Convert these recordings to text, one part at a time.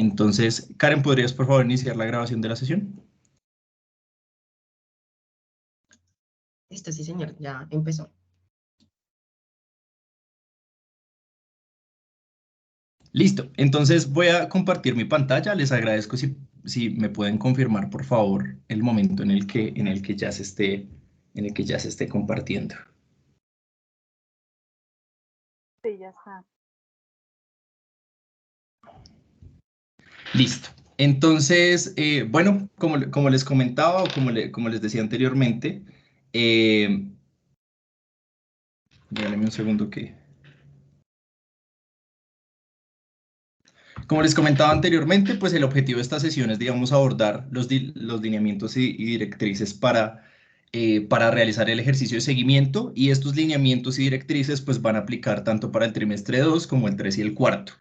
Entonces, Karen, ¿podrías por favor iniciar la grabación de la sesión? Listo, sí, señor, ya empezó. Listo, entonces voy a compartir mi pantalla. Les agradezco si me pueden confirmar, por favor, el momento en el que ya se esté compartiendo. Sí, ya está. Listo. Entonces, bueno, como les comentaba o como les decía anteriormente, déjenme un segundo que... Como les comentaba anteriormente, pues el objetivo de esta sesión es, digamos, abordar los lineamientos y directrices para realizar el ejercicio de seguimiento, y estos lineamientos y directrices pues van a aplicar tanto para el trimestre 2 como el 3 y el cuarto.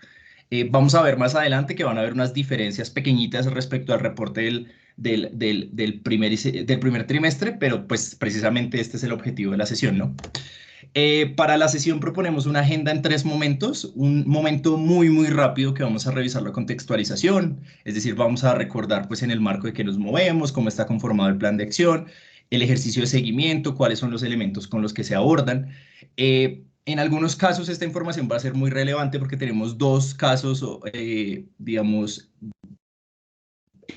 Vamos a ver más adelante que van a haber unas diferencias pequeñitas respecto al reporte del primer trimestre, pero pues precisamente este es el objetivo de la sesión, ¿no? Para la sesión proponemos una agenda en 3 momentos. Un momento muy rápido que vamos a revisar la contextualización, es decir, vamos a recordar pues en el marco de que nos movemos, cómo está conformado el plan de acción, el ejercicio de seguimiento, cuáles son los elementos con los que se abordan. En algunos casos esta información va a ser muy relevante porque tenemos dos casos, digamos,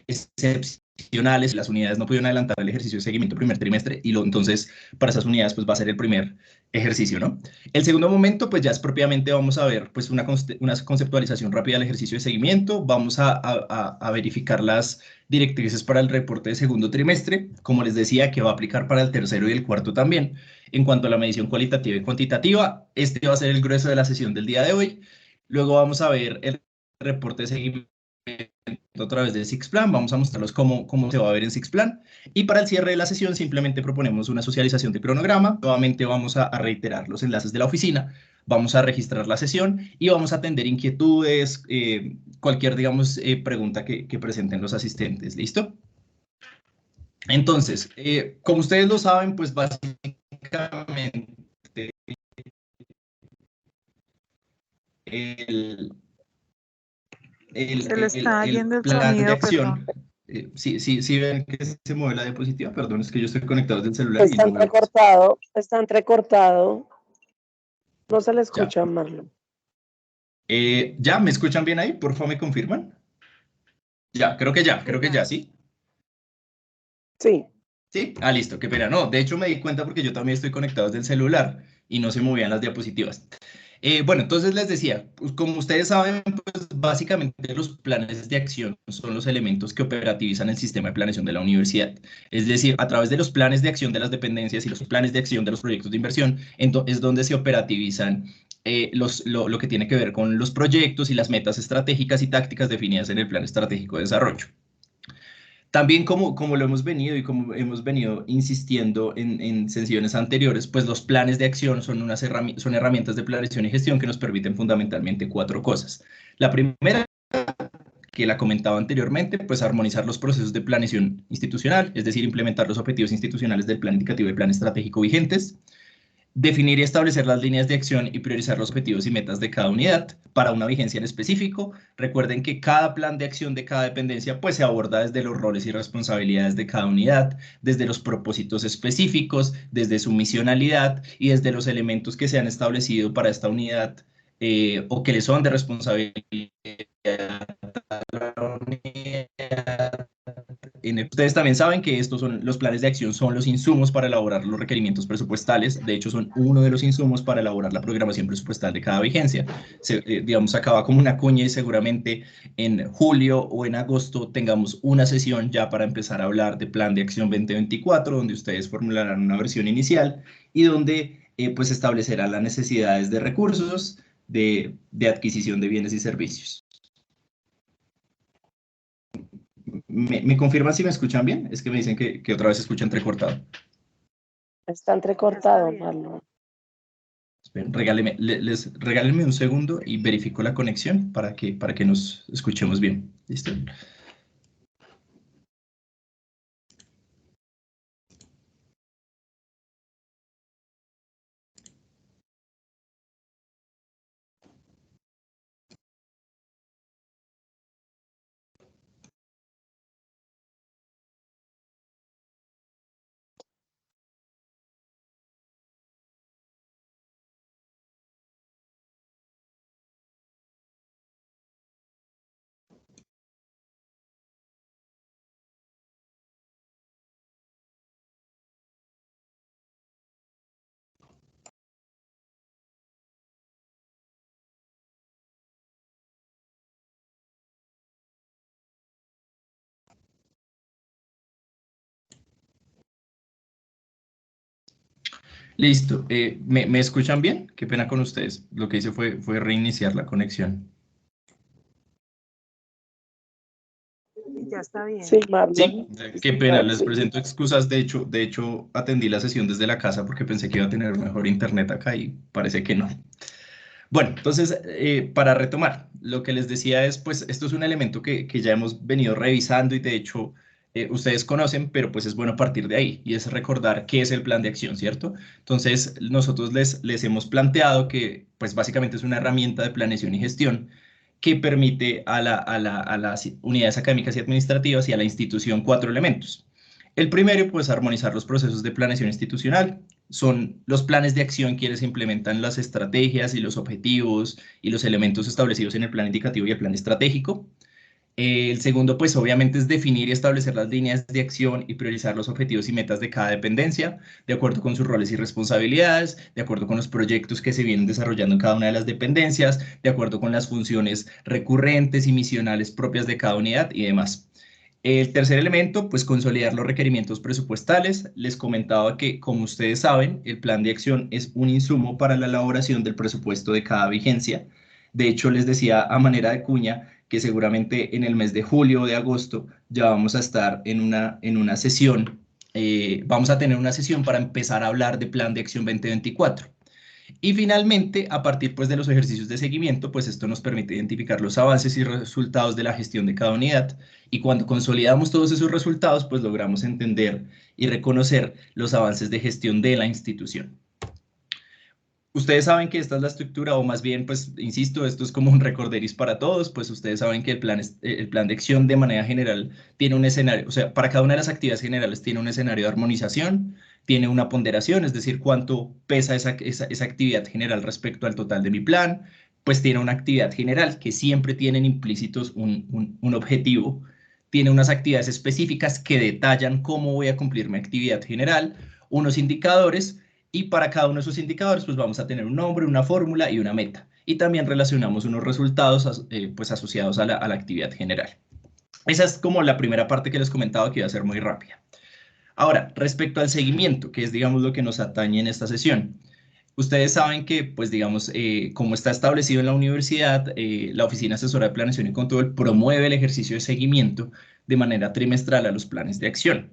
excepcionales. Las unidades no pudieron adelantar el ejercicio de seguimiento primer trimestre y entonces para esas unidades pues va a ser el primer ejercicio, ¿no? El segundo momento pues ya es propiamente vamos a ver pues una conceptualización rápida del ejercicio de seguimiento, vamos a verificar las directrices para el reporte de segundo trimestre, como les decía que va a aplicar para el tercero y el cuarto también. En cuanto a la medición cualitativa y cuantitativa, este va a ser el grueso de la sesión del día de hoy. Luego vamos a ver el reporte de seguimiento a través de Sixplan, vamos a mostrarlos cómo se va a ver en Sixplan, y para el cierre de la sesión simplemente proponemos una socialización de cronograma. Nuevamente vamos a reiterar los enlaces de la oficina, vamos a registrar la sesión y vamos a atender inquietudes, cualquier, digamos, pregunta que presenten los asistentes. ¿Listo? Entonces, como ustedes lo saben, pues básicamente el, Se le está el yendo el plan de sonido, acción. perdón. Sí ven que se mueve la diapositiva, perdón, es que yo estoy conectado desde el celular y Está no veo. entrecortado. No se le Ya. escucha, Marlon. ¿Ya me escuchan bien ahí? Por favor, ¿me confirman? Ya, creo que ya, ¿sí? Sí. ¿Sí? Ah, listo, qué pena. No, de hecho me di cuenta porque yo también estoy conectado desde el celular y no se movían las diapositivas. Bueno, entonces les decía, pues como ustedes saben, pues básicamente los planes de acción son los elementos que operativizan el sistema de planeación de la universidad. Es decir, a través de los planes de acción de las dependencias y los planes de acción de los proyectos de inversión, es donde se operativizan lo que tiene que ver con los proyectos y las metas estratégicas y tácticas definidas en el plan estratégico de desarrollo. También como lo hemos venido y como hemos venido insistiendo en sesiones anteriores, pues los planes de acción son herramientas de planeación y gestión que nos permiten fundamentalmente 4 cosas. La primera, que la comentaba anteriormente, pues armonizar los procesos de planeación institucional, es decir, implementar los objetivos institucionales del plan indicativo y plan estratégico vigentes. Definir y establecer las líneas de acción y priorizar los objetivos y metas de cada unidad para una vigencia en específico. Recuerden que cada plan de acción de cada dependencia pues se aborda desde los roles y responsabilidades de cada unidad, desde los propósitos específicos, desde su misionalidad y desde los elementos que se han establecido para esta unidad o que le son de responsabilidad a la unidad. Ustedes también saben que estos son los planes de acción, son los insumos para elaborar los requerimientos presupuestales. De hecho, son uno de los insumos para elaborar la programación presupuestal de cada vigencia. Digamos, acaba como una cuña y seguramente en julio o en agosto tengamos una sesión ya para empezar a hablar de plan de acción 2024, donde ustedes formularán una versión inicial y donde pues establecerán las necesidades de recursos de adquisición de bienes y servicios. ¿Me confirman si me escuchan bien? Es que me dicen que otra vez se escucha entrecortado. Está entrecortado, Está bien. Marlon. Esperen, regálenme un segundo y verifico la conexión para que nos escuchemos bien. ¿Listo? Listo. ¿Me escuchan bien? Qué pena con ustedes. Lo que hice fue reiniciar la conexión. Ya está bien. Sí, Marlon. Sí, qué pena, les presento excusas. De hecho, atendí la sesión desde la casa porque pensé que iba a tener mejor internet acá y parece que no. Bueno, entonces, para retomar, lo que les decía es, pues, esto es un elemento que ya hemos venido revisando y de hecho ustedes conocen, pero pues es bueno partir de ahí y es recordar qué es el plan de acción, ¿cierto? Entonces, nosotros les hemos planteado que, pues, básicamente es una herramienta de planeación y gestión que permite a las unidades académicas y administrativas y a la institución cuatro elementos. El primero, pues, armonizar los procesos de planeación institucional. Son los planes de acción quienes implementan las estrategias y los objetivos y los elementos establecidos en el plan indicativo y el plan estratégico. El segundo, pues obviamente es definir y establecer las líneas de acción y priorizar los objetivos y metas de cada dependencia, de acuerdo con sus roles y responsabilidades, de acuerdo con los proyectos que se vienen desarrollando en cada una de las dependencias, de acuerdo con las funciones recurrentes y misionales propias de cada unidad y demás. El tercer elemento, pues consolidar los requerimientos presupuestales. Les comentaba que, como ustedes saben, el plan de acción es un insumo para la elaboración del presupuesto de cada vigencia. De hecho, les decía a manera de cuña que seguramente en el mes de julio o de agosto ya vamos a estar en una sesión, vamos a tener una sesión para empezar a hablar de plan de acción 2024. Y finalmente, a partir pues de los ejercicios de seguimiento, pues esto nos permite identificar los avances y resultados de la gestión de cada unidad. Y cuando consolidamos todos esos resultados, pues logramos entender y reconocer los avances de gestión de la institución. Ustedes saben que esta es la estructura, o más bien, pues, insisto, esto es como un recorderis para todos, pues ustedes saben que el plan de acción de manera general tiene un escenario, o sea, para cada una de las actividades generales tiene un escenario de armonización, tiene una ponderación, es decir, cuánto pesa esa actividad general respecto al total de mi plan, pues tiene una actividad general que siempre tienen implícitos un objetivo, tiene unas actividades específicas que detallan cómo voy a cumplir mi actividad general, unos indicadores y para cada uno de esos indicadores, pues vamos a tener un nombre, una fórmula y una meta. Y también relacionamos unos resultados pues asociados a la actividad general. Esa es como la primera parte que les comentaba que iba a ser muy rápida. Ahora, respecto al seguimiento, que es, digamos, lo que nos atañe en esta sesión. Ustedes saben que, pues, digamos, como está establecido en la universidad, la Oficina Asesora de Planeación y Control promueve el ejercicio de seguimiento de manera trimestral a los planes de acción.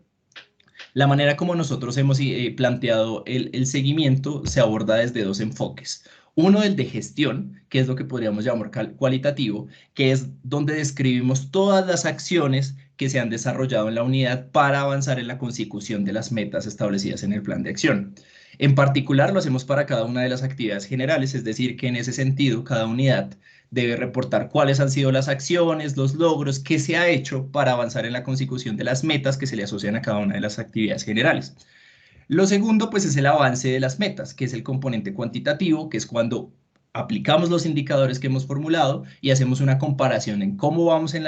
La manera como nosotros hemos planteado el seguimiento se aborda desde dos enfoques. Uno, el de gestión, que es lo que podríamos llamar cualitativo, que es donde describimos todas las acciones que se han desarrollado en la unidad para avanzar en la consecución de las metas establecidas en el plan de acción. En particular, lo hacemos para cada una de las actividades generales, es decir, que en ese sentido, cada unidad debe reportar cuáles han sido las acciones, los logros, qué se ha hecho para avanzar en la consecución de las metas que se le asocian a cada una de las actividades generales. Lo segundo, pues, es el avance de las metas, que es el componente cuantitativo, que es cuando aplicamos los indicadores que hemos formulado y hacemos una comparación en cómo vamos en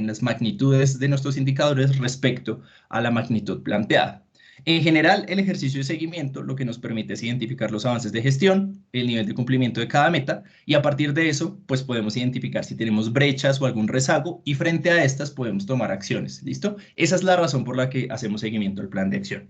las magnitudes de nuestros indicadores respecto a la magnitud planteada. En general, el ejercicio de seguimiento lo que nos permite es identificar los avances de gestión, el nivel de cumplimiento de cada meta y a partir de eso, pues podemos identificar si tenemos brechas o algún rezago y frente a estas podemos tomar acciones. ¿Listo? Esa es la razón por la que hacemos seguimiento al plan de acción.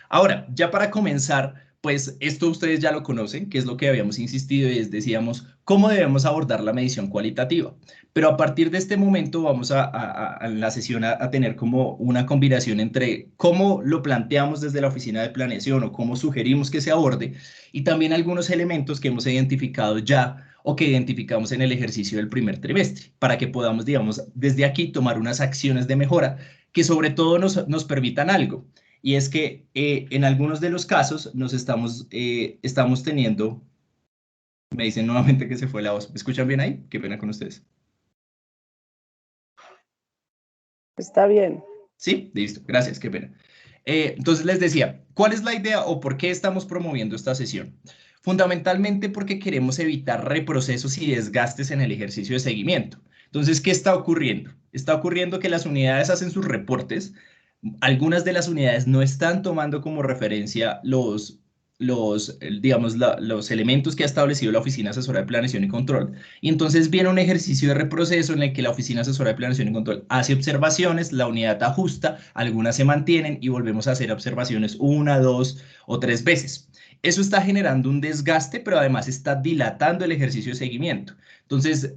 Ahora, ya para comenzar, pues esto ustedes ya lo conocen, que es lo que habíamos insistido y es, decíamos, cómo debemos abordar la medición cualitativa. Pero a partir de este momento vamos en la sesión a tener como una combinación entre cómo lo planteamos desde la oficina de planeación o cómo sugerimos que se aborde y también algunos elementos que hemos identificado ya o que identificamos en el ejercicio del primer trimestre, para que podamos, digamos, desde aquí tomar unas acciones de mejora que sobre todo nos permitan algo y es que en algunos de los casos estamos teniendo, me dicen nuevamente que se fue la voz. ¿Me escuchan bien ahí? Qué pena con ustedes. Está bien. Sí, listo, gracias, qué pena. Entonces les decía, ¿cuál es la idea o por qué estamos promoviendo esta sesión? Fundamentalmente porque queremos evitar reprocesos y desgastes en el ejercicio de seguimiento. Entonces, ¿qué está ocurriendo? Está ocurriendo que las unidades hacen sus reportes. Algunas de las unidades no están tomando como referencia digamos, los elementos que ha establecido la Oficina Asesora de Planeación y Control. Y entonces viene un ejercicio de reproceso en el que la Oficina Asesora de Planeación y Control hace observaciones, la unidad ajusta, algunas se mantienen y volvemos a hacer observaciones una, dos o tres veces. Eso está generando un desgaste, pero además está dilatando el ejercicio de seguimiento. Entonces,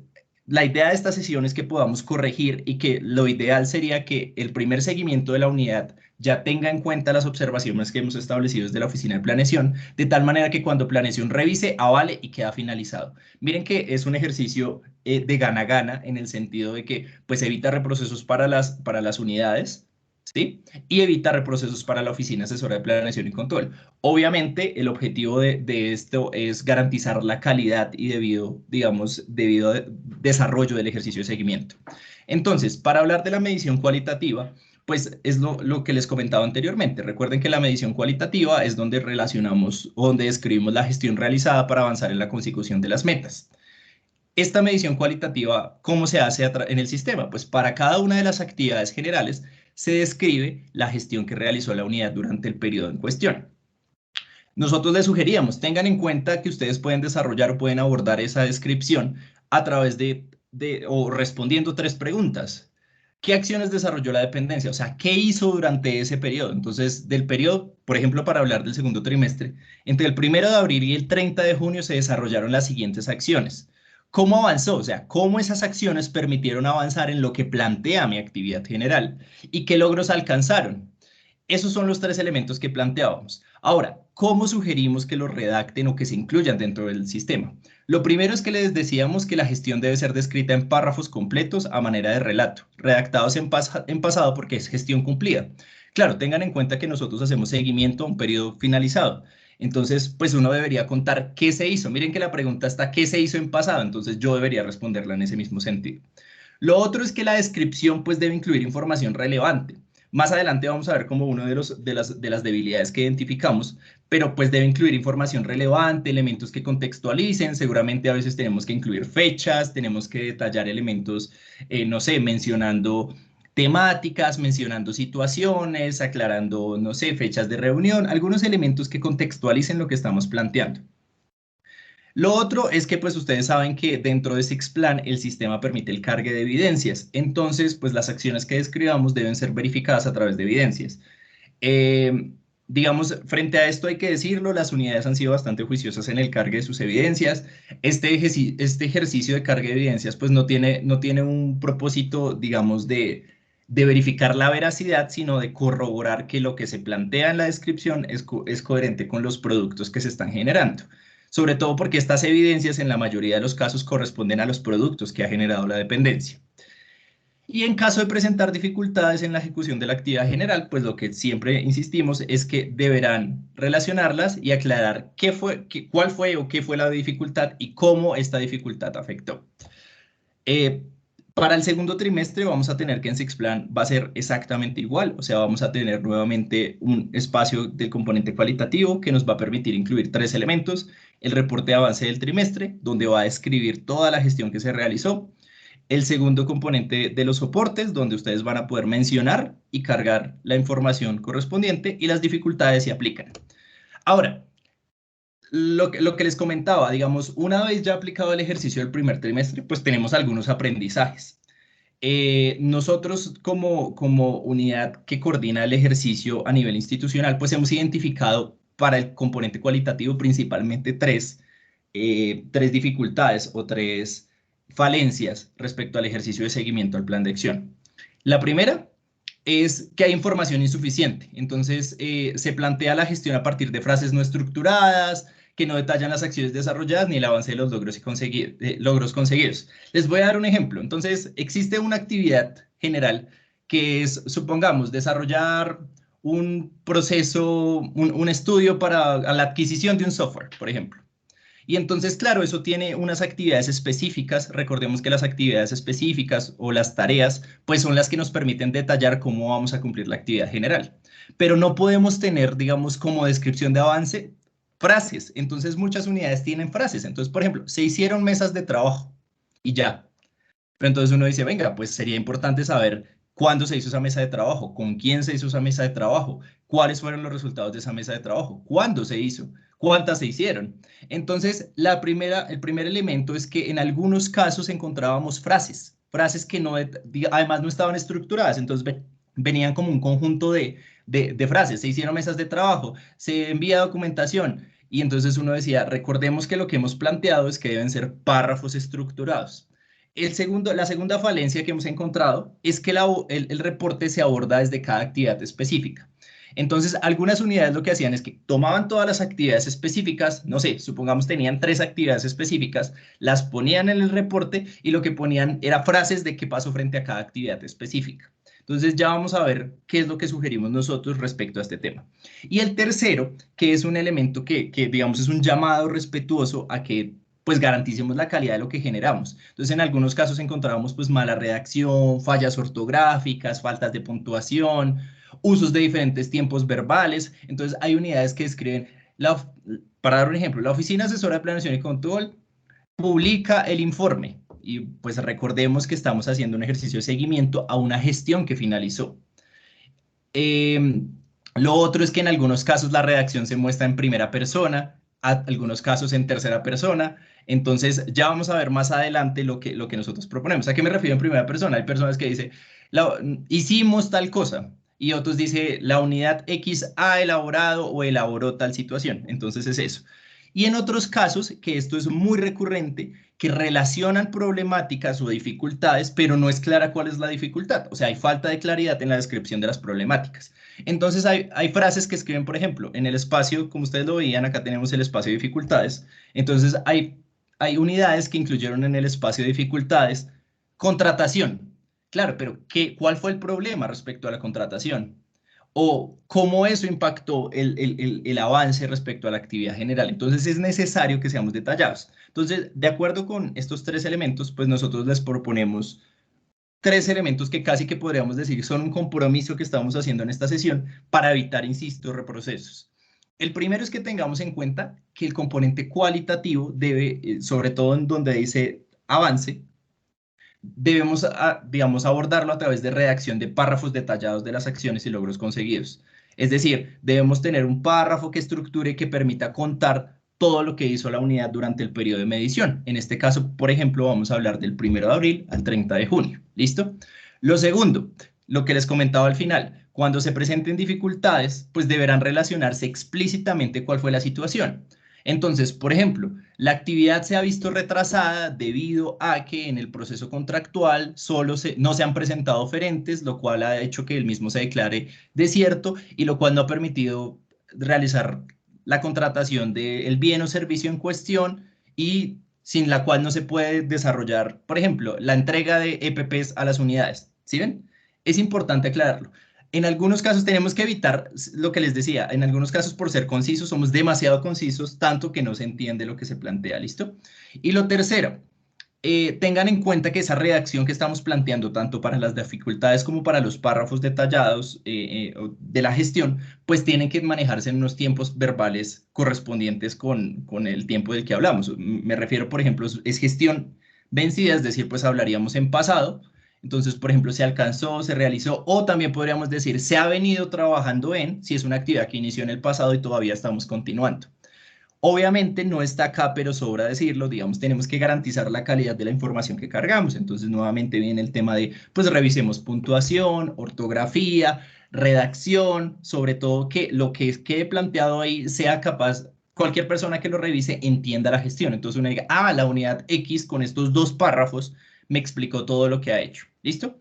la idea de esta sesión es que podamos corregir y que lo ideal sería que el primer seguimiento de la unidad ya tenga en cuenta las observaciones que hemos establecido desde la Oficina de Planeación, de tal manera que cuando Planeación revise, avale y queda finalizado. Miren que es un ejercicio de gana-gana en el sentido de que pues evita reprocesos para las unidades, ¿sí? Y evita reprocesos para la Oficina Asesora de Planeación y Control. Obviamente, el objetivo de esto es garantizar la calidad y debido desarrollo del ejercicio de seguimiento. Entonces, para hablar de la medición cualitativa, pues es lo que les comentaba anteriormente. Recuerden que la medición cualitativa es donde relacionamos o donde describimos la gestión realizada para avanzar en la consecución de las metas. Esta medición cualitativa, ¿cómo se hace en el sistema? Pues para cada una de las actividades generales se describe la gestión que realizó la unidad durante el periodo en cuestión. Nosotros les sugeríamos, tengan en cuenta que ustedes pueden desarrollar o pueden abordar esa descripción a través o respondiendo tres preguntas. ¿Qué acciones desarrolló la dependencia? O sea, ¿qué hizo durante ese periodo? Entonces, del periodo, por ejemplo, para hablar del segundo trimestre, entre el 1 de abril y el 30 de junio se desarrollaron las siguientes acciones. ¿Cómo avanzó? O sea, ¿cómo esas acciones permitieron avanzar en lo que plantea mi actividad general? ¿Y qué logros alcanzaron? Esos son los tres elementos que planteábamos. Ahora, ¿cómo sugerimos que los redacten o que se incluyan dentro del sistema? Lo primero es que les decíamos que la gestión debe ser descrita en párrafos completos a manera de relato, redactados en pasado porque es gestión cumplida. Claro, tengan en cuenta que nosotros hacemos seguimiento a un periodo finalizado. Entonces, pues uno debería contar qué se hizo. Miren que la pregunta está ¿qué se hizo en pasado? Entonces yo debería responderla en ese mismo sentido. Lo otro es que la descripción pues debe incluir información relevante. Más adelante vamos a ver como uno de las debilidades que identificamos, pero pues debe incluir información relevante, elementos que contextualicen, seguramente a veces tenemos que incluir fechas, tenemos que detallar elementos, no sé, mencionando temáticas, mencionando situaciones, aclarando, no sé, fechas de reunión, algunos elementos que contextualicen lo que estamos planteando. Lo otro es que pues ustedes saben que dentro de SIXPLAN el sistema permite el cargue de evidencias. Entonces, pues las acciones que describamos deben ser verificadas a través de evidencias. Digamos, frente a esto hay que decirlo, las unidades han sido bastante juiciosas en el cargue de sus evidencias. Este ejercicio de cargue de evidencias pues no tiene un propósito, digamos, de verificar la veracidad, sino de corroborar que lo que se plantea en la descripción es coherente con los productos que se están generando. Sobre todo porque estas evidencias en la mayoría de los casos corresponden a los productos que ha generado la dependencia. Y en caso de presentar dificultades en la ejecución de la actividad general, pues lo que siempre insistimos es que deberán relacionarlas y aclarar cuál fue o qué fue la dificultad y cómo esta dificultad afectó. Para el segundo trimestre vamos a tener que en SIXPLAN va a ser exactamente igual, o sea, vamos a tener nuevamente un espacio del componente cualitativo que nos va a permitir incluir tres elementos: el reporte de avance del trimestre, donde va a describir toda la gestión que se realizó; el segundo componente de los soportes, donde ustedes van a poder mencionar y cargar la información correspondiente; y las dificultades se aplican. Ahora, lo que les comentaba, digamos, una vez ya aplicado el ejercicio del primer trimestre, pues tenemos algunos aprendizajes. Nosotros como unidad que coordina el ejercicio a nivel institucional, pues hemos identificado para el componente cualitativo principalmente tres dificultades o tres falencias respecto al ejercicio de seguimiento al plan de acción. La primera es que hay información insuficiente. Entonces, se plantea la gestión a partir de frases no estructuradas, que no detallan las acciones desarrolladas ni el avance de los logros conseguidos. Les voy a dar un ejemplo. Entonces, existe una actividad general que es, supongamos, desarrollar un proceso, un estudio para la adquisición de un software, por ejemplo. Y entonces, claro, eso tiene unas actividades específicas. Recordemos que las actividades específicas o las tareas, pues son las que nos permiten detallar cómo vamos a cumplir la actividad general. Pero no podemos tener, digamos, como descripción de avance, frases. Entonces, muchas unidades tienen frases. Entonces, por ejemplo, se hicieron mesas de trabajo y ya. Pero entonces uno dice, venga, pues sería importante saber cuándo se hizo esa mesa de trabajo, con quién se hizo esa mesa de trabajo, cuáles fueron los resultados de esa mesa de trabajo, cuándo se hizo, ¿Cuántas se hicieron? Entonces, el primer elemento es que en algunos casos encontrábamos frases que no, además no estaban estructuradas, entonces venían como un conjunto de frases. Se hicieron mesas de trabajo, se envía documentación, y entonces uno decía, recordemos que lo que hemos planteado es que deben ser párrafos estructurados. La segunda falencia que hemos encontrado es que el reporte se aborda desde cada actividad específica. Entonces, algunas unidades lo que hacían es que tomaban todas las actividades específicas, no sé, supongamos tenían 3 actividades específicas, las ponían en el reporte y lo que ponían era frases de qué pasó frente a cada actividad específica. Entonces ya vamos a ver qué es lo que sugerimos nosotros respecto a este tema. Y el tercero, que es un elemento que digamos es un llamado respetuoso a que pues garanticemos la calidad de lo que generamos. Entonces en algunos casos encontrábamos pues mala redacción, fallas ortográficas, faltas de puntuación, usos de diferentes tiempos verbales. Entonces hay unidades que escriben, para dar un ejemplo, la Oficina Asesora de Planeación y Control publica el informe y pues recordemos que estamos haciendo un ejercicio de seguimiento a una gestión que finalizó. Lo otro es que en algunos casos la redacción se muestra en primera persona, algunos casos en tercera persona. Entonces ya vamos a ver más adelante lo que nosotros proponemos. ¿A qué me refiero en primera persona? Hay personas que dicen, hicimos tal cosa, y otros dicen, la unidad X ha elaborado o elaboró tal situación. Entonces es eso. Y en otros casos, que esto es muy recurrente, que relacionan problemáticas o dificultades, pero no es clara cuál es la dificultad. O sea, hay falta de claridad en la descripción de las problemáticas. Entonces hay frases que escriben, por ejemplo, en el espacio, como ustedes lo veían, acá tenemos el espacio de dificultades. Entonces hay unidades que incluyeron en el espacio de dificultades contratación. Claro, pero ¿cuál fue el problema respecto a la contratación? O cómo eso impactó el avance respecto a la actividad general. Entonces es necesario que seamos detallados. Entonces, de acuerdo con estos 3 elementos, pues nosotros les proponemos 3 elementos que casi que podríamos decir son un compromiso que estamos haciendo en esta sesión para evitar, insisto, reprocesos. El primero es que tengamos en cuenta que el componente cualitativo debe, sobre todo en donde dice avance, debemos, digamos, abordarlo a través de redacción de párrafos detallados de las acciones y logros conseguidos. Es decir, debemos tener un párrafo que estructure y que permita contar todo lo que hizo la unidad durante el periodo de medición. En este caso, por ejemplo, vamos a hablar del 1 de abril al 30 de junio. ¿Listo? Lo segundo, lo que les comentaba al final, cuando se presenten dificultades, pues deberán relacionarse explícitamente cuál fue la situación. Entonces, por ejemplo, la actividad se ha visto retrasada debido a que en el proceso contractual no se han presentado oferentes, lo cual ha hecho que el mismo se declare desierto y lo cual no ha permitido realizar la contratación del bien o servicio en cuestión y sin la cual no se puede desarrollar, por ejemplo, la entrega de EPPs a las unidades. ¿Sí ven? Es importante aclararlo. En algunos casos tenemos que evitar lo que les decía, en algunos casos por ser concisos somos demasiado concisos, tanto que no se entiende lo que se plantea, ¿listo? Y lo tercero, tengan en cuenta que esa redacción que estamos planteando, tanto para las dificultades como para los párrafos detallados de la gestión, pues tienen que manejarse en unos tiempos verbales correspondientes con el tiempo del que hablamos. Me refiero, por ejemplo, es gestión vencida, es decir, pues hablaríamos en pasado. Entonces, por ejemplo, se alcanzó, se realizó, o también podríamos decir, se ha venido trabajando si es una actividad que inició en el pasado y todavía estamos continuando. Obviamente no está acá, pero sobra decirlo, digamos, tenemos que garantizar la calidad de la información que cargamos. Entonces, nuevamente viene el tema de, pues revisemos puntuación, ortografía, redacción, sobre todo que lo que quede planteado ahí sea capaz, cualquier persona que lo revise entienda la gestión. Entonces uno diga, la unidad X con estos 2 párrafos me explicó todo lo que ha hecho. ¿Listo?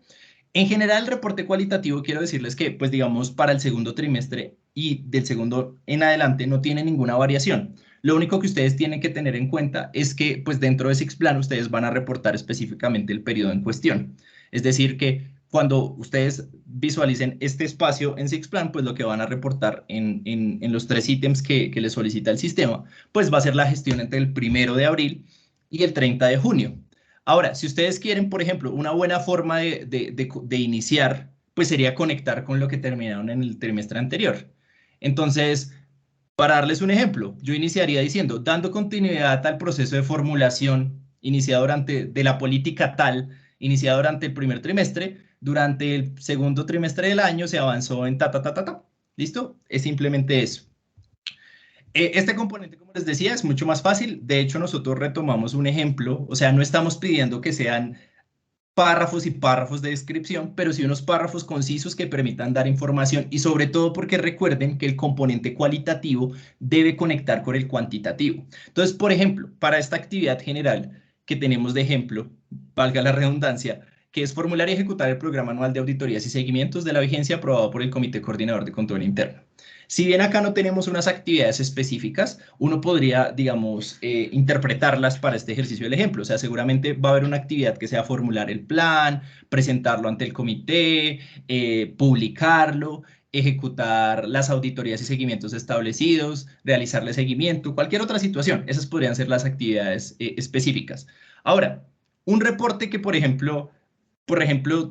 En general, el reporte cualitativo, quiero decirles que, pues digamos, para el segundo trimestre y del segundo en adelante no tiene ninguna variación. Lo único que ustedes tienen que tener en cuenta es que, pues dentro de Sixplan, ustedes van a reportar específicamente el periodo en cuestión. Es decir, que cuando ustedes visualicen este espacio en Sixplan, pues lo que van a reportar en los 3 ítems que les solicita el sistema, pues va a ser la gestión entre el 1 de abril y el 30 de junio. Ahora, si ustedes quieren, por ejemplo, una buena forma de iniciar, pues sería conectar con lo que terminaron en el trimestre anterior. Entonces, para darles un ejemplo, yo iniciaría diciendo, dando continuidad al proceso de formulación iniciado de la política tal, iniciado durante el primer trimestre, durante el segundo trimestre del año se avanzó en ta. ¿Listo? Es simplemente eso. Este componente, como les decía, es mucho más fácil. De hecho, nosotros retomamos un ejemplo, o sea, no estamos pidiendo que sean párrafos y párrafos de descripción, pero sí unos párrafos concisos que permitan dar información y sobre todo porque recuerden que el componente cualitativo debe conectar con el cuantitativo. Entonces, por ejemplo, para esta actividad general que tenemos de ejemplo, valga la redundancia, que es formular y ejecutar el programa anual de auditorías y seguimientos de la vigencia aprobado por el Comité Coordinador de Control Interno. Si bien acá no tenemos unas actividades específicas, uno podría, digamos, interpretarlas para este ejercicio del ejemplo. O sea, seguramente va a haber una actividad que sea formular el plan, presentarlo ante el comité, publicarlo, ejecutar las auditorías y seguimientos establecidos, realizarle seguimiento, cualquier otra situación. Esas podrían ser las actividades específicas. Ahora, un reporte que, por ejemplo,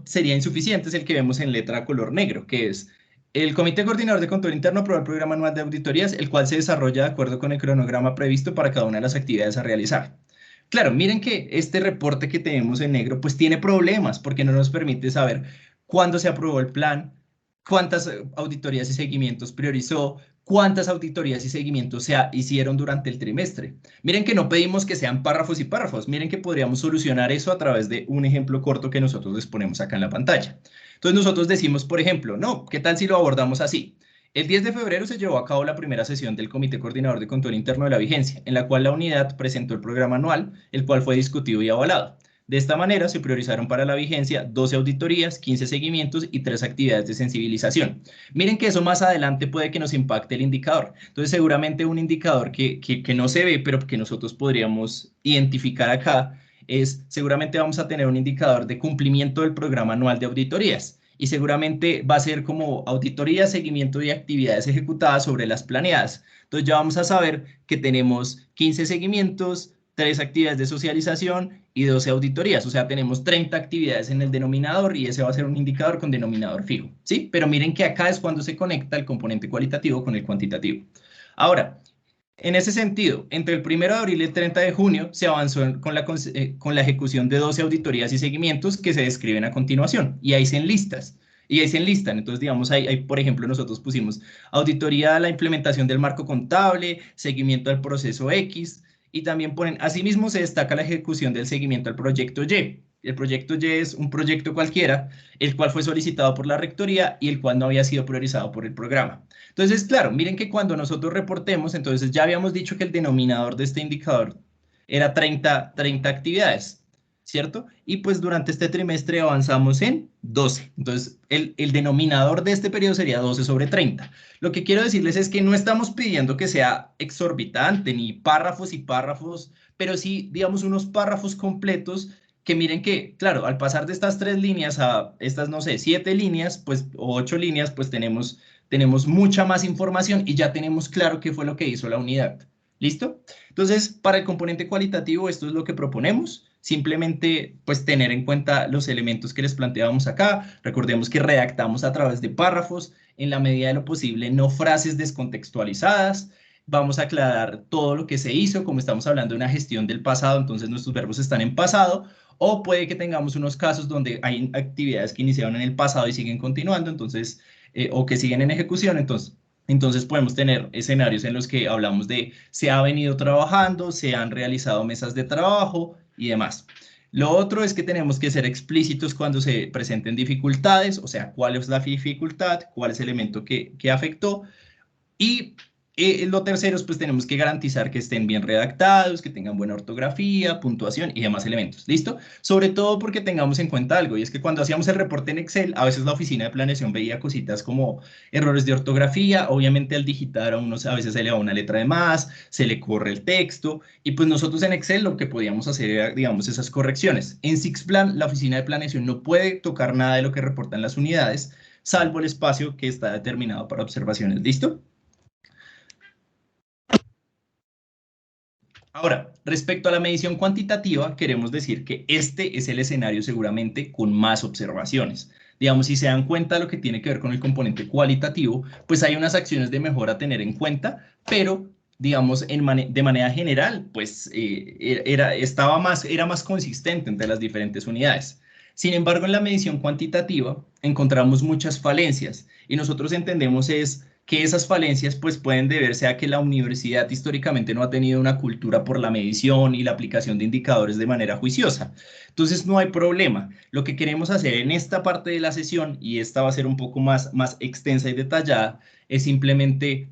sería insuficiente es el que vemos en letra color negro, que es el Comité Coordinador de Control Interno aprobó el programa anual de auditorías, el cual se desarrolla de acuerdo con el cronograma previsto para cada una de las actividades a realizar. Claro, miren que este reporte que tenemos en negro pues tiene problemas porque no nos permite saber cuándo se aprobó el plan, cuántas auditorías y seguimientos priorizó, cuántas auditorías y seguimientos se hicieron durante el trimestre. Miren que no pedimos que sean párrafos y párrafos, miren que podríamos solucionar eso a través de un ejemplo corto que nosotros les ponemos acá en la pantalla. Entonces nosotros decimos, por ejemplo, no, ¿qué tal si lo abordamos así? El 10 de febrero se llevó a cabo la primera sesión del Comité Coordinador de Control Interno de la Vigencia, en la cual la unidad presentó el programa anual, el cual fue discutido y avalado. De esta manera se priorizaron para la vigencia 12 auditorías, 15 seguimientos y 3 actividades de sensibilización. Miren que eso más adelante puede que nos impacte el indicador. Entonces seguramente un indicador que no se ve, pero que nosotros podríamos identificar acá, es seguramente vamos a tener un indicador de cumplimiento del programa anual de auditorías y seguramente va a ser como auditoría, seguimiento de actividades ejecutadas sobre las planeadas. Entonces ya vamos a saber que tenemos 15 seguimientos, 3 actividades de socialización y 12 auditorías, o sea, tenemos 30 actividades en el denominador y ese va a ser un indicador con denominador fijo, ¿sí? Pero miren que acá es cuando se conecta el componente cualitativo con el cuantitativo. Ahora, en ese sentido, entre el 1 de abril y el 30 de junio se avanzó con la ejecución de 12 auditorías y seguimientos que se describen a continuación y ahí se enlistas. Y ahí se enlistan. Entonces, digamos, por ejemplo, nosotros pusimos auditoría a la implementación del marco contable, seguimiento al proceso X, y también ponen, asimismo se destaca la ejecución del seguimiento al proyecto Y. El proyecto Y es un proyecto cualquiera, el cual fue solicitado por la rectoría y el cual no había sido priorizado por el programa. Entonces, claro, miren que cuando nosotros reportemos, entonces ya habíamos dicho que el denominador de este indicador era 30 actividades, ¿cierto? Y pues durante este trimestre avanzamos en 12. Entonces, el denominador de este periodo sería 12 sobre 30. Lo que quiero decirles es que no estamos pidiendo que sea exorbitante, ni párrafos y párrafos, pero sí, digamos, unos párrafos completos que miren que, claro, al pasar de estas 3 líneas a estas, no sé, 7 líneas, pues, o 8 líneas, pues tenemos mucha más información y ya tenemos claro qué fue lo que hizo la unidad. ¿Listo? Entonces, para el componente cualitativo, esto es lo que proponemos. Simplemente, pues, tener en cuenta los elementos que les planteábamos acá. Recordemos que redactamos a través de párrafos, en la medida de lo posible, no frases descontextualizadas. Vamos a aclarar todo lo que se hizo, como estamos hablando de una gestión del pasado, entonces nuestros verbos están en pasado, o puede que tengamos unos casos donde hay actividades que iniciaron en el pasado y siguen continuando, entonces o que siguen en ejecución, entonces podemos tener escenarios en los que hablamos de se ha venido trabajando, se han realizado mesas de trabajo y demás. Lo otro es que tenemos que ser explícitos cuando se presenten dificultades, o sea, cuál es la dificultad, cuál es el elemento que afectó y lo tercero es pues tenemos que garantizar que estén bien redactados, que tengan buena ortografía, puntuación y demás elementos. ¿Listo? Sobre todo porque tengamos en cuenta algo y es que cuando hacíamos el reporte en Excel, a veces la oficina de planeación veía cositas como errores de ortografía, obviamente al digitar a unos a veces se le va una letra de más, se le corre el texto y pues nosotros en Excel lo que podíamos hacer era, digamos, esas correcciones. En Sixplan, la oficina de planeación no puede tocar nada de lo que reportan las unidades, salvo el espacio que está determinado para observaciones. ¿Listo? Ahora, respecto a la medición cuantitativa, queremos decir que este es el escenario seguramente con más observaciones. Digamos, si se dan cuenta de lo que tiene que ver con el componente cualitativo, pues hay unas acciones de mejora a tener en cuenta, pero digamos, de manera general, pues era más consistente entre las diferentes unidades. Sin embargo, en la medición cuantitativa encontramos muchas falencias y nosotros entendemos es que esas falencias pues pueden deberse a que la universidad históricamente no ha tenido una cultura por la medición y la aplicación de indicadores de manera juiciosa. Entonces no hay problema. Lo que queremos hacer en esta parte de la sesión, y esta va a ser un poco más extensa y detallada, es simplemente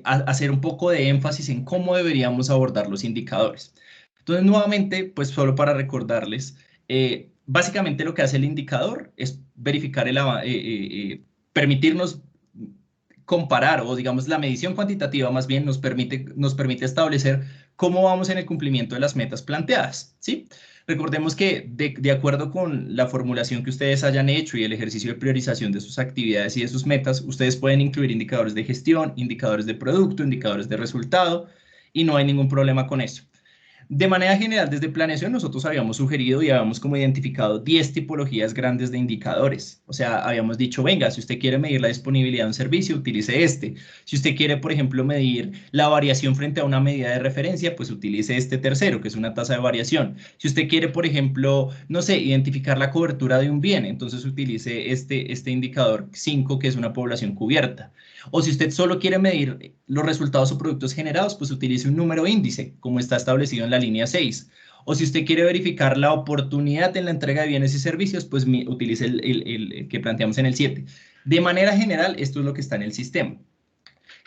hacer un poco de énfasis en cómo deberíamos abordar los indicadores. Entonces, nuevamente, pues solo para recordarles, básicamente lo que hace el indicador es verificar permitirnos comparar, o digamos la medición cuantitativa más bien nos permite establecer cómo vamos en el cumplimiento de las metas planteadas, ¿sí? Recordemos que de acuerdo con la formulación que ustedes hayan hecho y el ejercicio de priorización de sus actividades y de sus metas, ustedes pueden incluir indicadores de gestión, indicadores de producto, indicadores de resultado, y no hay ningún problema con eso. De manera general, desde planeación nosotros habíamos sugerido y habíamos como identificado 10 tipologías grandes de indicadores. O sea, habíamos dicho, venga, si usted quiere medir la disponibilidad de un servicio, utilice este. Si usted quiere, por ejemplo, medir la variación frente a una medida de referencia, pues utilice este tercero, que es una tasa de variación. Si usted quiere, por ejemplo, no sé, identificar la cobertura de un bien, entonces utilice este indicador 5, que es una población cubierta. O si usted solo quiere medir los resultados o productos generados, pues utilice un número índice, como está establecido en la línea 6. O si usted quiere verificar la oportunidad en la entrega de bienes y servicios, pues utilice el que planteamos en el 7. De manera general, esto es lo que está en el sistema.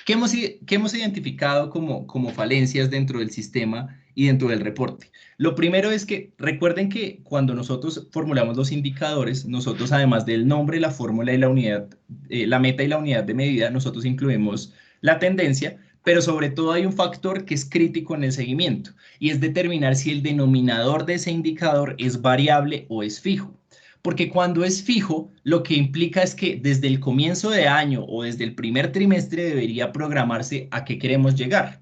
¿Qué hemos identificado como falencias dentro del sistema y dentro del reporte? Lo primero es que recuerden que cuando nosotros formulamos los indicadores, nosotros además del nombre, la fórmula y la unidad, la meta y la unidad de medida, nosotros incluimos la tendencia, pero sobre todo hay un factor que es crítico en el seguimiento y es determinar si el denominador de ese indicador es variable o es fijo. Porque cuando es fijo, lo que implica es que desde el comienzo de año o desde el primer trimestre debería programarse a qué queremos llegar.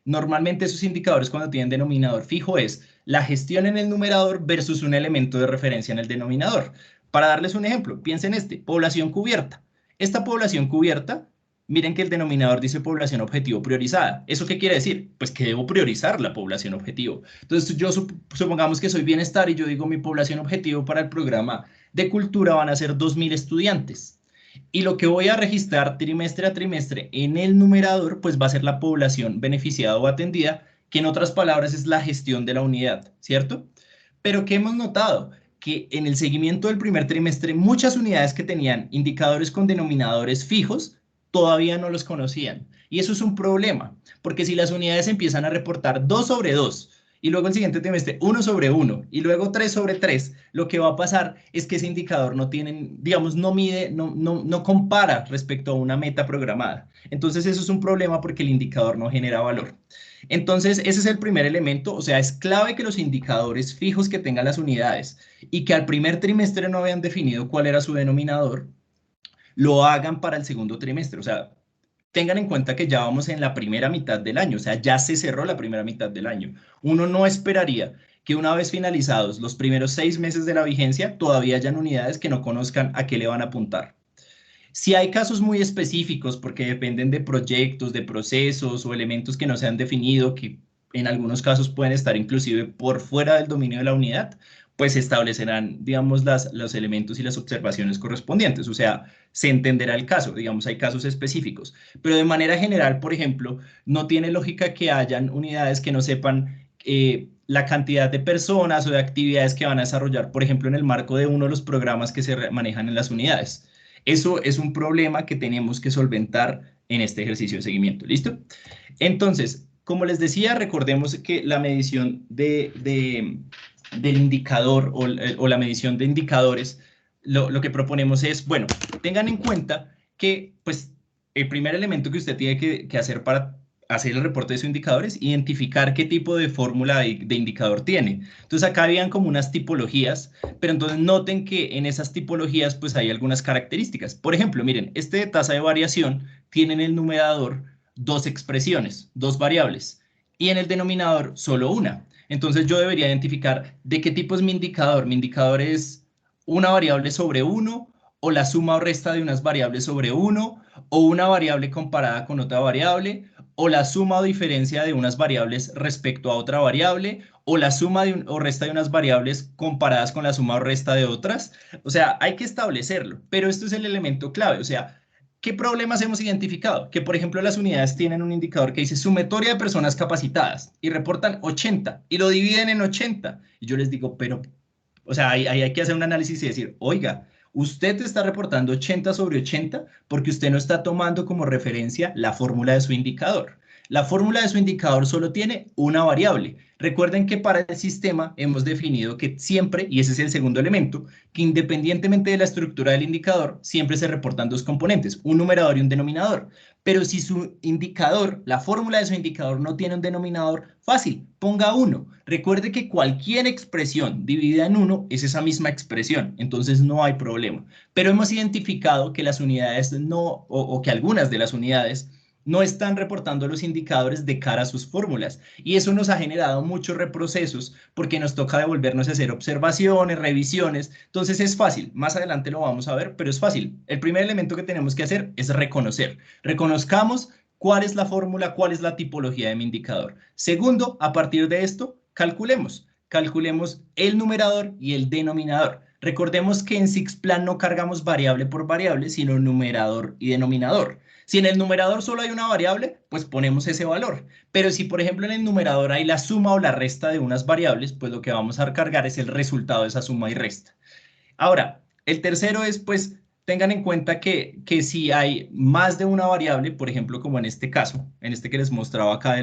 Normalmente esos indicadores cuando tienen denominador fijo es la gestión en el numerador versus un elemento de referencia en el denominador. Para darles un ejemplo, piensen población cubierta. Esta población cubierta, miren que el denominador dice población objetivo priorizada. ¿Eso qué quiere decir? Pues que debo priorizar la población objetivo. Entonces yo supongamos que soy bienestar y yo digo mi población objetivo para el programa de cultura van a ser 2.000 estudiantes. Y lo que voy a registrar trimestre a trimestre en el numerador, pues va a ser la población beneficiada o atendida, que en otras palabras es la gestión de la unidad, ¿cierto? Pero ¿qué hemos notado? Que en el seguimiento del primer trimestre, muchas unidades que tenían indicadores con denominadores fijos, todavía no los conocían. Y eso es un problema, porque si las unidades empiezan a reportar 2 sobre 2, y luego el siguiente trimestre 1 sobre 1 y luego 3 sobre 3, lo que va a pasar es que ese indicador no tiene, digamos, no mide, no compara respecto a una meta programada. Entonces eso es un problema porque el indicador no genera valor. Entonces ese es el primer elemento, o sea, es clave que los indicadores fijos que tengan las unidades y que al primer trimestre no habían definido cuál era su denominador, lo hagan para el segundo trimestre, o sea, tengan en cuenta que ya vamos en la primera mitad del año, o sea, ya se cerró la primera mitad del año. Uno no esperaría que una vez finalizados los primeros 6 meses de la vigencia, todavía hayan unidades que no conozcan a qué le van a apuntar. Si hay casos muy específicos, porque dependen de proyectos, de procesos o elementos que no se han definido, que en algunos casos pueden estar inclusive por fuera del dominio de la unidad, pues se establecerán, digamos, los elementos y las observaciones correspondientes. O sea, se entenderá el caso, digamos, hay casos específicos. Pero de manera general, por ejemplo, no tiene lógica que hayan unidades que no sepan la cantidad de personas o de actividades que van a desarrollar, por ejemplo, en el marco de uno de los programas que se manejan en las unidades. Eso es un problema que tenemos que solventar en este ejercicio de seguimiento. ¿Listo? Entonces, como les decía, recordemos que la medición del indicador o la medición de indicadores, lo que proponemos es, bueno, tengan en cuenta que pues, el primer elemento que usted tiene que hacer para hacer el reporte de sus indicadores, identificar qué tipo de fórmula de indicador tiene. Entonces acá habían como unas tipologías, pero entonces noten que en esas tipologías pues hay algunas características. Por ejemplo, miren, este de tasa de variación tiene en el numerador 2 expresiones, 2 variables, y en el denominador solo una. Entonces yo debería identificar de qué tipo es mi indicador. Mi indicador es una variable sobre 1 o la suma o resta de unas variables sobre 1 o una variable comparada con otra variable o la suma o diferencia de unas variables respecto a otra variable, o la suma o resta de unas variables comparadas con la suma o resta de otras. O sea, hay que establecerlo, pero esto es el elemento clave. O sea, ¿Qué problemas hemos identificado? Que, por ejemplo, las unidades tienen un indicador que dice sumatoria de personas capacitadas y reportan 80 y lo dividen en 80. Y yo les digo, pero, o sea, ahí hay que hacer un análisis y decir, oiga, usted está reportando 80 sobre 80 porque usted no está tomando como referencia la fórmula de su indicador. La fórmula de su indicador solo tiene una variable. Recuerden que para el sistema hemos definido que siempre, y ese es el segundo elemento, que independientemente de la estructura del indicador, siempre se reportan dos componentes, un numerador y un denominador. Pero si su indicador, la fórmula de su indicador no tiene un denominador, fácil, ponga 1. Recuerde que cualquier expresión dividida en 1 es esa misma expresión, entonces no hay problema. Pero hemos identificado que las unidades no, o que algunas de las unidades no están reportando los indicadores de cara a sus fórmulas. Y eso nos ha generado muchos reprocesos porque nos toca devolvernos a hacer observaciones, revisiones. Entonces es fácil, más adelante lo vamos a ver, pero es fácil. El primer elemento que tenemos que hacer es reconocer. Reconozcamos cuál es la fórmula, cuál es la tipología de mi indicador. Segundo, a partir de esto, calculemos. Calculemos el numerador y el denominador. Recordemos que en Sixplan no cargamos variable por variable, sino numerador y denominador. Si en el numerador solo hay una variable, pues ponemos ese valor. Pero si, por ejemplo, en el numerador hay la suma o la resta de unas variables, pues lo que vamos a cargar es el resultado de esa suma y resta. Ahora, el tercero es, pues, tengan en cuenta que si hay más de una variable, por ejemplo, como en este caso, en este que les mostraba acá de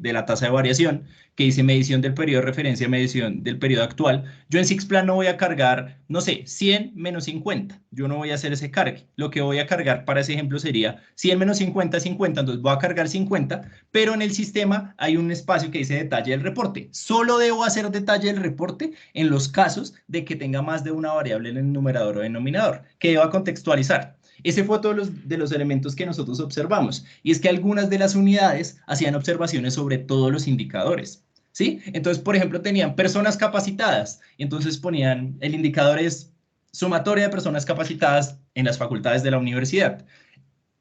la tasa de variación, que dice medición del periodo de referencia, medición del periodo actual, yo en Sixplan no voy a cargar, no sé, 100 menos 50. Yo no voy a hacer ese cargue. Lo que voy a cargar para ese ejemplo sería 100 menos 50, 50. Entonces voy a cargar 50, pero en el sistema hay un espacio que dice detalle del reporte. Solo debo hacer detalle del reporte en los casos de que tenga más de una variable en el numerador o denominador, que deba contextualizar. Ese fue todos de los elementos que nosotros observamos. Y es que algunas de las unidades hacían observaciones sobre todos los indicadores. ¿Sí? Entonces, por ejemplo, tenían personas capacitadas, y entonces ponían, el indicador es sumatoria de personas capacitadas en las facultades de la universidad.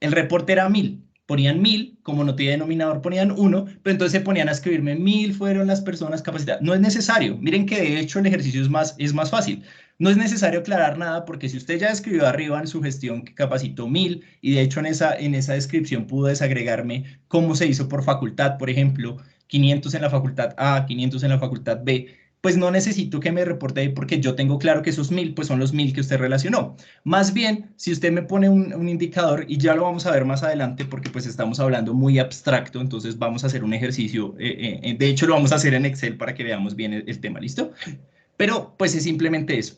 El reporte era 1000, ponían 1000, como no tiene denominador ponían 1, pero entonces se ponían a escribirme 1000 fueron las personas capacitadas. No es necesario, miren que de hecho el ejercicio es más fácil. No es necesario aclarar nada porque si usted ya escribió arriba en su gestión que capacitó 1000 y de hecho en esa descripción pudo desagregarme cómo se hizo por facultad, por ejemplo, 500 en la facultad A, 500 en la facultad B, pues no necesito que me reporte ahí porque yo tengo claro que esos 1000 pues son los 1000 que usted relacionó. Más bien, si usted me pone un indicador, y ya lo vamos a ver más adelante porque pues estamos hablando muy abstracto, entonces vamos a hacer un ejercicio, de hecho lo vamos a hacer en Excel para que veamos bien el tema, ¿listo? Pero pues es simplemente eso.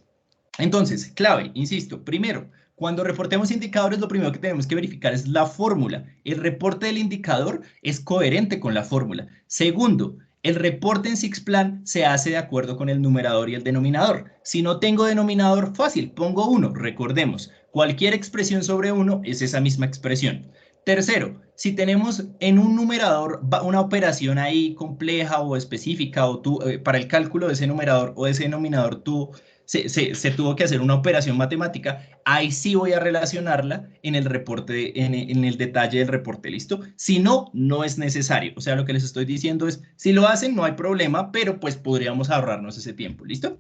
Entonces, clave, insisto, primero, cuando reportemos indicadores, lo primero que tenemos que verificar es la fórmula. El reporte del indicador es coherente con la fórmula. Segundo, el reporte en Sixplan se hace de acuerdo con el numerador y el denominador. Si no tengo denominador, fácil, pongo 1. Recordemos, cualquier expresión sobre 1 es esa misma expresión. Tercero, si tenemos en un numerador una operación ahí compleja o específica o para el cálculo de ese numerador o de ese denominador se tuvo que hacer una operación matemática, ahí sí voy a relacionarla en el reporte, en el detalle del reporte, ¿listo? Si no, no es necesario. O sea, lo que les estoy diciendo es, si lo hacen, no hay problema, pero pues podríamos ahorrarnos ese tiempo, ¿listo?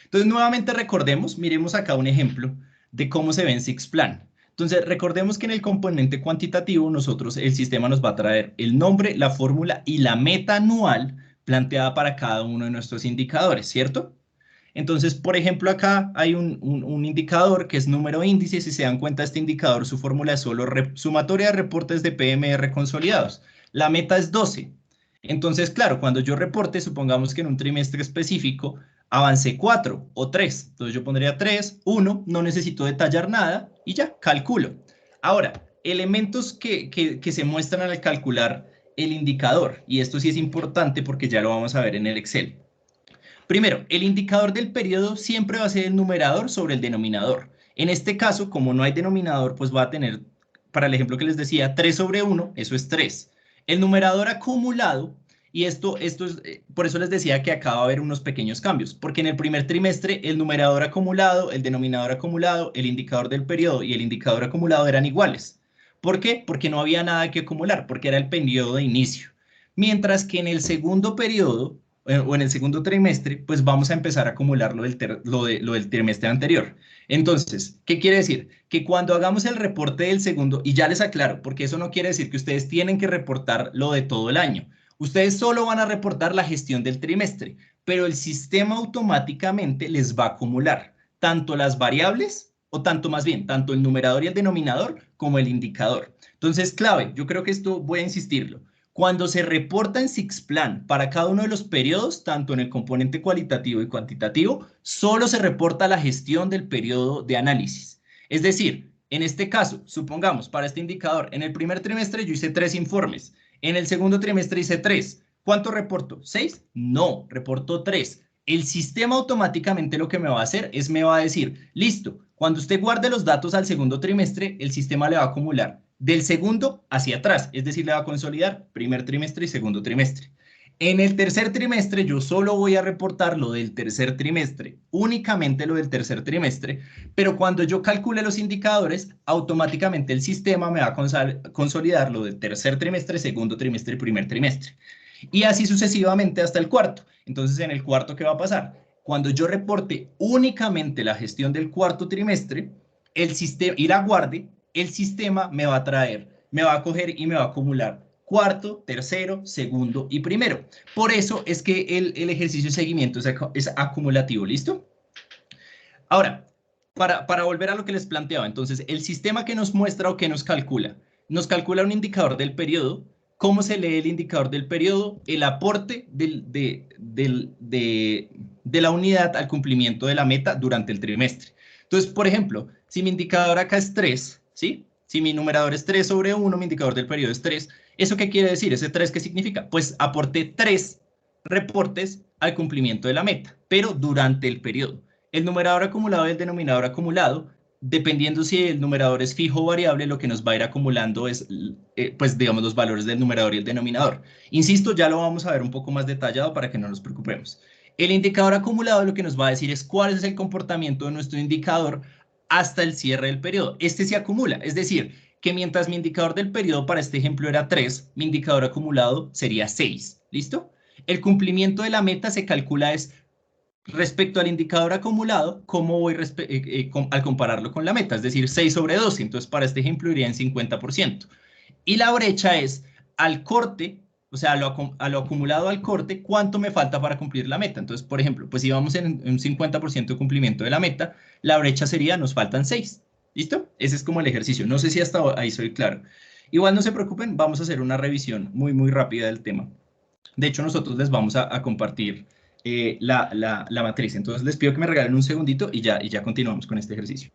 Entonces, nuevamente recordemos, miremos acá un ejemplo de cómo se ve en Sixplan. Entonces, recordemos que en el componente cuantitativo, el sistema nos va a traer el nombre, la fórmula y la meta anual planteada para cada uno de nuestros indicadores, ¿cierto? Entonces, por ejemplo, acá hay un indicador que es número índice. Si se dan cuenta, este indicador, su fórmula es solo sumatoria de reportes de PMR consolidados. La meta es 12. Entonces, claro, cuando yo reporte, supongamos que en un trimestre específico avancé 4 o 3. Entonces yo pondría 3, 1, no necesito detallar nada y ya, calculo. Ahora, elementos que se muestran al calcular el indicador, y esto sí es importante porque ya lo vamos a ver en el Excel. Primero, el indicador del periodo siempre va a ser el numerador sobre el denominador. En este caso, como no hay denominador, pues va a tener, para el ejemplo que les decía, 3 sobre 1, eso es 3. El numerador acumulado, y esto es, por eso les decía que acá va a haber unos pequeños cambios, porque en el primer trimestre el numerador acumulado, el denominador acumulado, el indicador del periodo y el indicador acumulado eran iguales. ¿Por qué? Porque no había nada que acumular, porque era el periodo de inicio. Mientras que en el segundo periodo, o en el segundo trimestre, pues vamos a empezar a acumular lo del trimestre anterior. Entonces, ¿qué quiere decir? Que cuando hagamos el reporte del segundo, y ya les aclaro, porque eso no quiere decir que ustedes tienen que reportar lo de todo el año. Ustedes solo van a reportar la gestión del trimestre, pero el sistema automáticamente les va a acumular tanto las variables, o tanto más bien, tanto el numerador y el denominador, como el indicador. Entonces, clave, yo creo que esto voy a insistirlo. Cuando se reporta en SIXPLAN para cada uno de los periodos, tanto en el componente cualitativo y cuantitativo, solo se reporta la gestión del periodo de análisis. Es decir, en este caso, supongamos, para este indicador, en el primer trimestre yo hice 3 informes, en el segundo trimestre hice 3. ¿Cuánto reporto? ¿6? No, reporto 3. El sistema automáticamente lo que me va a hacer es me va a decir, listo, cuando usted guarde los datos al segundo trimestre, el sistema le va a acumular del segundo hacia atrás, es decir, le va a consolidar primer trimestre y segundo trimestre. En el tercer trimestre yo solo voy a reportar lo del tercer trimestre, únicamente lo del tercer trimestre, pero cuando yo calcule los indicadores, automáticamente el sistema me va a consolidar lo del tercer trimestre, segundo trimestre y primer trimestre. Y así sucesivamente hasta el cuarto. Entonces, en el cuarto, ¿qué va a pasar? Cuando yo reporte únicamente la gestión del cuarto trimestre, el sistema, y la guarde, el sistema me va a traer, me va a coger y me va a acumular cuarto, tercero, segundo y primero. Por eso es que el ejercicio de seguimiento es acumulativo, ¿listo? Ahora, para volver a lo que les planteaba, entonces, el sistema que nos muestra o que nos calcula un indicador del periodo. ¿Cómo se lee el indicador del periodo? El aporte de la unidad al cumplimiento de la meta durante el trimestre. Entonces, por ejemplo, si mi indicador acá es 3, ¿sí? Si mi numerador es 3 sobre 1, mi indicador del periodo es 3. ¿Eso qué quiere decir? ¿Ese 3 qué significa? Pues aporté 3 reportes al cumplimiento de la meta, pero durante el periodo. El numerador acumulado y el denominador acumulado, dependiendo si el numerador es fijo o variable, lo que nos va a ir acumulando es, pues digamos, los valores del numerador y el denominador. Insisto, ya lo vamos a ver un poco más detallado para que no nos preocupemos. El indicador acumulado lo que nos va a decir es cuál es el comportamiento de nuestro indicador hasta el cierre del periodo. Este se acumula, es decir, que mientras mi indicador del periodo para este ejemplo era 3, mi indicador acumulado sería 6. ¿Listo? El cumplimiento de la meta se calcula es respecto al indicador acumulado, ¿cómo voy al compararlo con la meta? Es decir, 6 sobre 12. Entonces, para este ejemplo iría en 50%. Y la brecha es al corte, o sea, a lo acumulado al corte, ¿cuánto me falta para cumplir la meta? Entonces, por ejemplo, pues si vamos en un 50% de cumplimiento de la meta, la brecha sería, nos faltan 6. ¿Listo? Ese es como el ejercicio. No sé si hasta ahí soy claro. Igual no se preocupen, vamos a hacer una revisión muy, muy rápida del tema. De hecho, nosotros les vamos a compartir la matriz. Entonces, les pido que me regalen un segundito y ya continuamos con este ejercicio.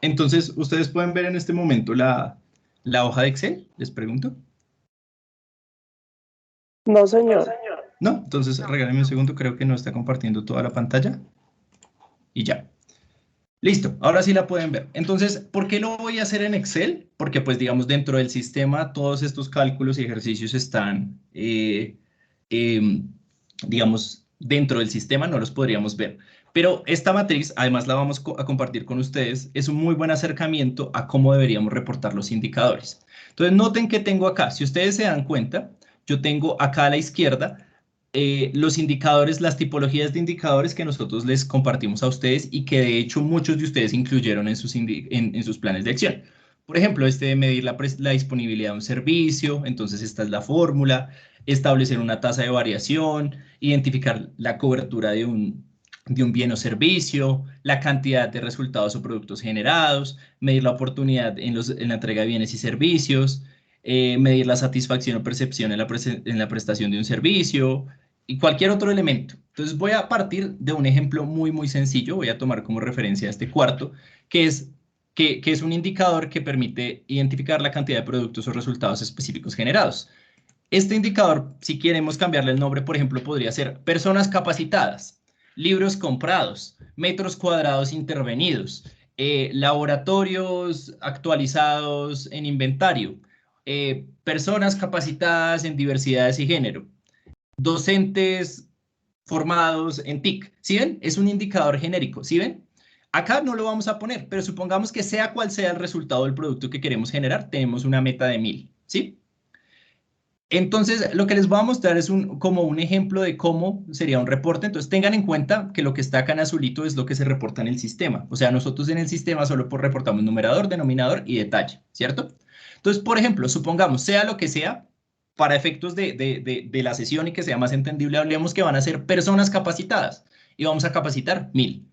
Entonces, ustedes pueden ver en este momento la hoja de Excel, les pregunto. No, señor. No, entonces regálenme un segundo, creo que no está compartiendo toda la pantalla. Y ya. Listo, ahora sí la pueden ver. Entonces, ¿por qué lo voy a hacer en Excel? Porque, pues, digamos, dentro del sistema, todos estos cálculos y ejercicios están, digamos, dentro del sistema, no los podríamos ver. Pero esta matriz, además la vamos a compartir con ustedes, es un muy buen acercamiento a cómo deberíamos reportar los indicadores. Entonces, noten que tengo acá, si ustedes se dan cuenta, yo tengo acá a la izquierda los indicadores, las tipologías de indicadores que nosotros les compartimos a ustedes y que de hecho muchos de ustedes incluyeron en sus planes de acción. Por ejemplo, este de medir la disponibilidad de un servicio, entonces esta es la fórmula, establecer una tasa de variación, identificar la cobertura de un bien o servicio, la cantidad de resultados o productos generados, medir la oportunidad en la entrega de bienes y servicios, medir la satisfacción o percepción en la prestación de un servicio, y cualquier otro elemento. Entonces voy a partir de un ejemplo muy, muy sencillo. Voy a tomar como referencia este cuarto, que es un indicador que permite identificar la cantidad de productos o resultados específicos generados. Este indicador, si queremos cambiarle el nombre, por ejemplo, podría ser personas capacitadas, libros comprados, metros cuadrados intervenidos, laboratorios actualizados en inventario, personas capacitadas en diversidades y género, docentes formados en TIC. ¿Sí ven? Es un indicador genérico. ¿Sí ven? Acá no lo vamos a poner, pero supongamos que sea cual sea el resultado del producto que queremos generar, tenemos una meta de 1000. ¿Sí? Entonces, lo que les voy a mostrar es como un ejemplo de cómo sería un reporte. Entonces, tengan en cuenta que lo que está acá en azulito es lo que se reporta en el sistema. O sea, nosotros en el sistema solo reportamos numerador, denominador y detalle, ¿cierto? Entonces, por ejemplo, supongamos, sea lo que sea, para efectos de la sesión y que sea más entendible, hablemos que van a ser personas capacitadas y vamos a capacitar 1000.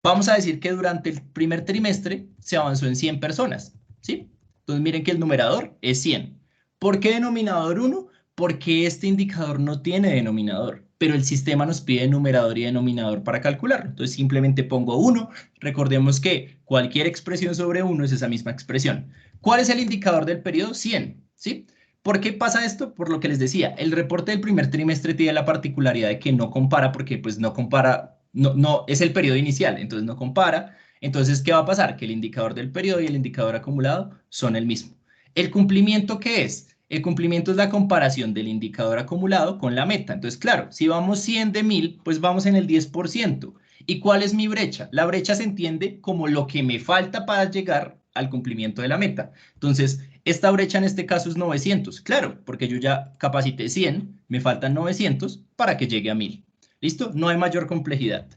Vamos a decir que durante el primer trimestre se avanzó en 100 personas, ¿sí? Entonces, miren que el numerador es 100. ¿Por qué denominador 1? Porque este indicador no tiene denominador, pero el sistema nos pide numerador y denominador para calcularlo. Entonces simplemente pongo 1. Recordemos que cualquier expresión sobre 1 es esa misma expresión. ¿Cuál es el indicador del periodo? 100, ¿sí? ¿Por qué pasa esto? Por lo que les decía, el reporte del primer trimestre tiene la particularidad de que no compara porque pues no compara, no es el periodo inicial, entonces no compara. Entonces, ¿qué va a pasar? Que el indicador del periodo y el indicador acumulado son el mismo. ¿El cumplimiento qué es? El cumplimiento es la comparación del indicador acumulado con la meta. Entonces, claro, si vamos 100 de 1000, pues vamos en el 10%. ¿Y cuál es mi brecha? La brecha se entiende como lo que me falta para llegar al cumplimiento de la meta. Entonces, esta brecha en este caso es 900. Claro, porque yo ya capacité 100, me faltan 900 para que llegue a 1000. ¿Listo? No hay mayor complejidad.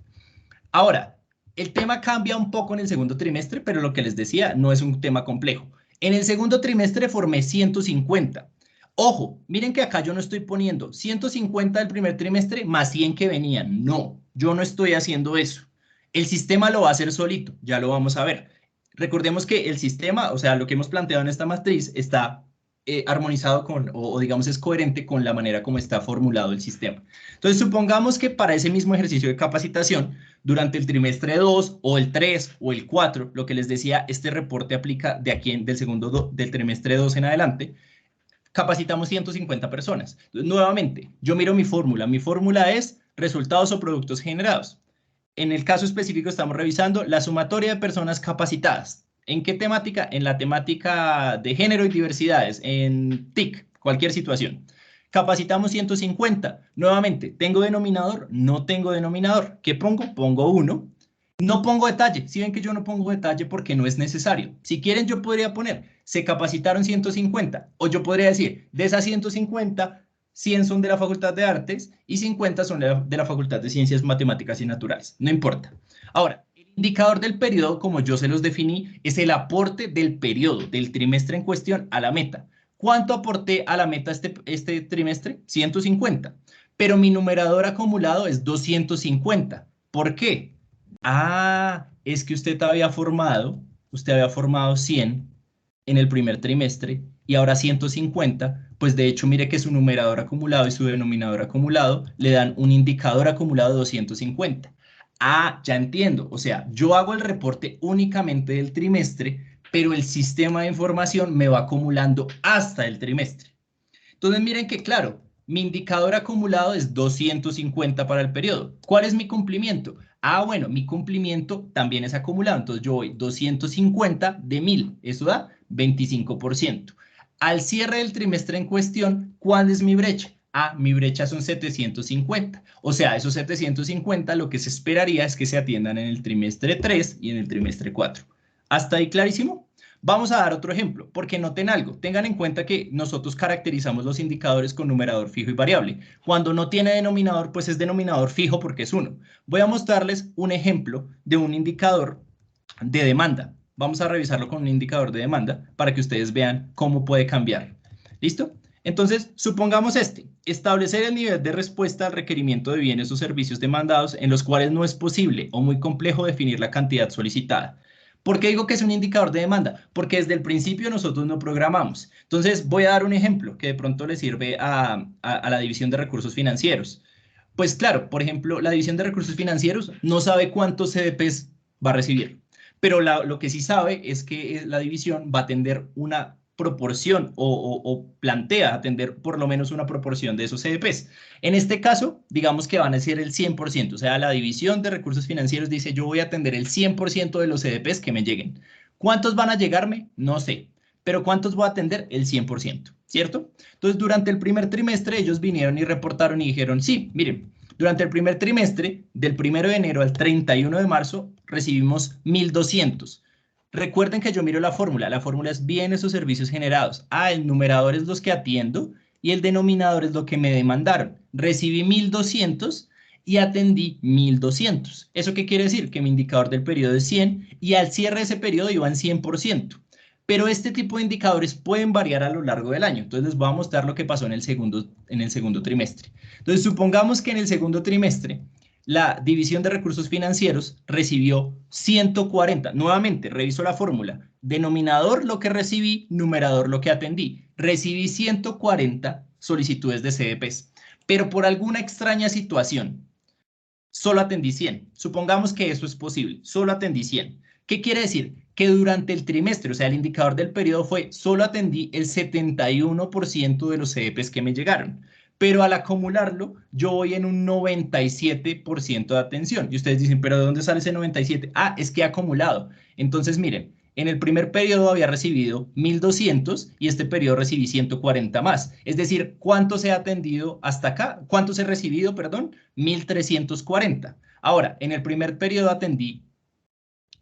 Ahora, el tema cambia un poco en el segundo trimestre, pero lo que les decía no es un tema complejo. En el segundo trimestre formé 150. Ojo, miren que acá yo no estoy poniendo 150 del primer trimestre más 100 que venían. No, yo no estoy haciendo eso. El sistema lo va a hacer solito, ya lo vamos a ver. Recordemos que el sistema, o sea, lo que hemos planteado en esta matriz está armonizado con, o digamos es coherente con la manera como está formulado el sistema. Entonces, supongamos que para ese mismo ejercicio de capacitación, durante el trimestre 2 o el 3 o el 4, lo que les decía, este reporte aplica de aquí del trimestre 2 en adelante, capacitamos 150 personas. Entonces, nuevamente, yo miro mi fórmula es resultados o productos generados. En el caso específico estamos revisando la sumatoria de personas capacitadas. ¿En qué temática? En la temática de género y diversidades, en TIC, cualquier situación. Capacitamos 150. Nuevamente, ¿tengo denominador? No tengo denominador. ¿Qué pongo? Pongo 1. No pongo detalle. Si ven que yo no pongo detalle porque no es necesario. Si quieren, yo podría poner, se capacitaron 150. O yo podría decir, de esas 150, 100 son de la Facultad de Artes y 50 son de la Facultad de Ciencias Matemáticas y Naturales. No importa. Ahora, el indicador del periodo, como yo se los definí, es el aporte del periodo, del trimestre en cuestión a la meta. ¿Cuánto aporté a la meta este trimestre? 150. Pero mi numerador acumulado es 250. ¿Por qué? Ah, es que usted había formado 100 en el primer trimestre y ahora 150, pues de hecho mire que su numerador acumulado y su denominador acumulado le dan un indicador acumulado de 250. Ah, ya entiendo, o sea, yo hago el reporte únicamente del trimestre, pero el sistema de información me va acumulando hasta el trimestre. Entonces miren que claro, mi indicador acumulado es 250 para el periodo. ¿Cuál es mi cumplimiento? Ah, bueno, mi cumplimiento también es acumulado. Entonces yo voy 250 de 1000. Eso da 25%. Al cierre del trimestre en cuestión, ¿cuál es mi brecha? Ah, mi brecha son 750. O sea, esos 750 lo que se esperaría es que se atiendan en el trimestre 3 y en el trimestre 4. ¿Hasta ahí clarísimo? Vamos a dar otro ejemplo, porque noten algo, tengan en cuenta que nosotros caracterizamos los indicadores con numerador fijo y variable. Cuando no tiene denominador, pues es denominador fijo porque es 1. Voy a mostrarles un ejemplo de un indicador de demanda. Vamos a revisarlo con un indicador de demanda para que ustedes vean cómo puede cambiar. ¿Listo? Entonces, supongamos establecer el nivel de respuesta al requerimiento de bienes o servicios demandados en los cuales no es posible o muy complejo definir la cantidad solicitada. ¿Por qué digo que es un indicador de demanda? Porque desde el principio nosotros no programamos. Entonces voy a dar un ejemplo que de pronto le sirve a la división de recursos financieros. Pues claro, por ejemplo, la división de recursos financieros no sabe cuántos CDPs va a recibir, pero lo que sí sabe es que la división va a atender una proporción o plantea atender por lo menos una proporción de esos CDPs. En este caso, digamos que van a ser el 100%, o sea, la división de recursos financieros dice yo voy a atender el 100% de los CDPs que me lleguen. ¿Cuántos van a llegarme? No sé, pero ¿cuántos voy a atender? El 100%, ¿cierto? Entonces, durante el primer trimestre ellos vinieron y reportaron y dijeron, sí, miren, durante el primer trimestre, del 1 de enero al 31 de marzo, recibimos 1.200. Recuerden que yo miro la fórmula es bienes o servicios generados. El numerador es los que atiendo y el denominador es lo que me demandaron. Recibí 1.200 y atendí 1.200. ¿Eso qué quiere decir? Que mi indicador del periodo es 100 y al cierre de ese periodo iba en 100%. Pero este tipo de indicadores pueden variar a lo largo del año. Entonces les voy a mostrar lo que pasó en el segundo trimestre. Entonces supongamos que en el segundo trimestre la división de recursos financieros recibió 140. Nuevamente, reviso la fórmula. Denominador lo que recibí, numerador lo que atendí. Recibí 140 solicitudes de CDPs, pero por alguna extraña situación, solo atendí 100. Supongamos que eso es posible, solo atendí 100. ¿Qué quiere decir? Que durante el trimestre, o sea, el indicador del periodo fue, solo atendí el 71% de los CDPs que me llegaron. Pero al acumularlo, yo voy en un 97% de atención. Y ustedes dicen, ¿pero de dónde sale ese 97? Es que he acumulado. Entonces, miren, en el primer periodo había recibido 1.200 y este periodo recibí 140 más. Es decir, ¿cuántos he atendido hasta acá? ¿Cuántos he recibido, perdón? 1.340. Ahora, en el primer periodo atendí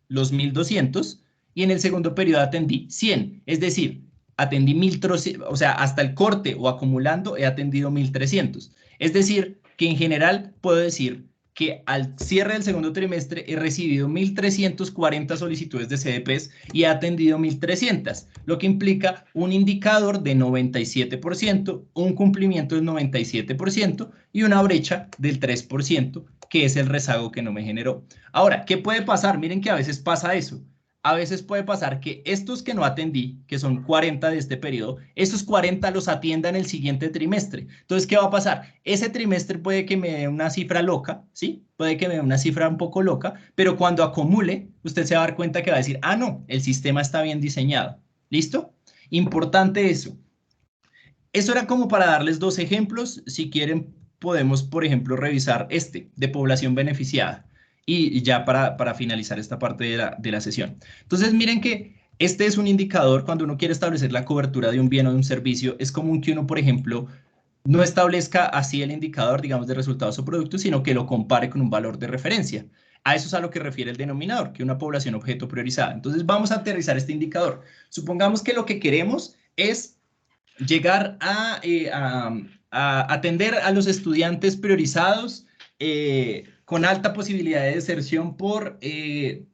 los 1.200 y en el segundo periodo atendí 100. Es decir, atendí 1.300, o sea, hasta el corte o acumulando he atendido 1.300. Es decir, que en general puedo decir que al cierre del segundo trimestre he recibido 1.340 solicitudes de CDPs y he atendido 1.300, lo que implica un indicador de 97%, un cumplimiento del 97% y una brecha del 3%, que es el rezago que no me generó. Ahora, ¿qué puede pasar? Miren que a veces pasa eso. A veces puede pasar que estos que no atendí, que son 40 de este periodo, estos 40 los atienda en el siguiente trimestre. Entonces, ¿qué va a pasar? Ese trimestre puede que me dé una cifra loca, ¿sí? Puede que me dé una cifra un poco loca, pero cuando acumule, usted se va a dar cuenta que va a decir, no, el sistema está bien diseñado. ¿Listo? Importante eso. Eso era como para darles dos ejemplos. Si quieren, podemos, por ejemplo, revisar este de población beneficiada. Y ya para finalizar esta parte de la sesión. Entonces, miren que este es un indicador cuando uno quiere establecer la cobertura de un bien o de un servicio. Es común que uno, por ejemplo, no establezca así el indicador, digamos, de resultados o productos, sino que lo compare con un valor de referencia. A eso es a lo que refiere el denominador, que una población objeto priorizada. Entonces, vamos a aterrizar este indicador. Supongamos que lo que queremos es llegar a atender a los estudiantes priorizados con alta posibilidad de deserción por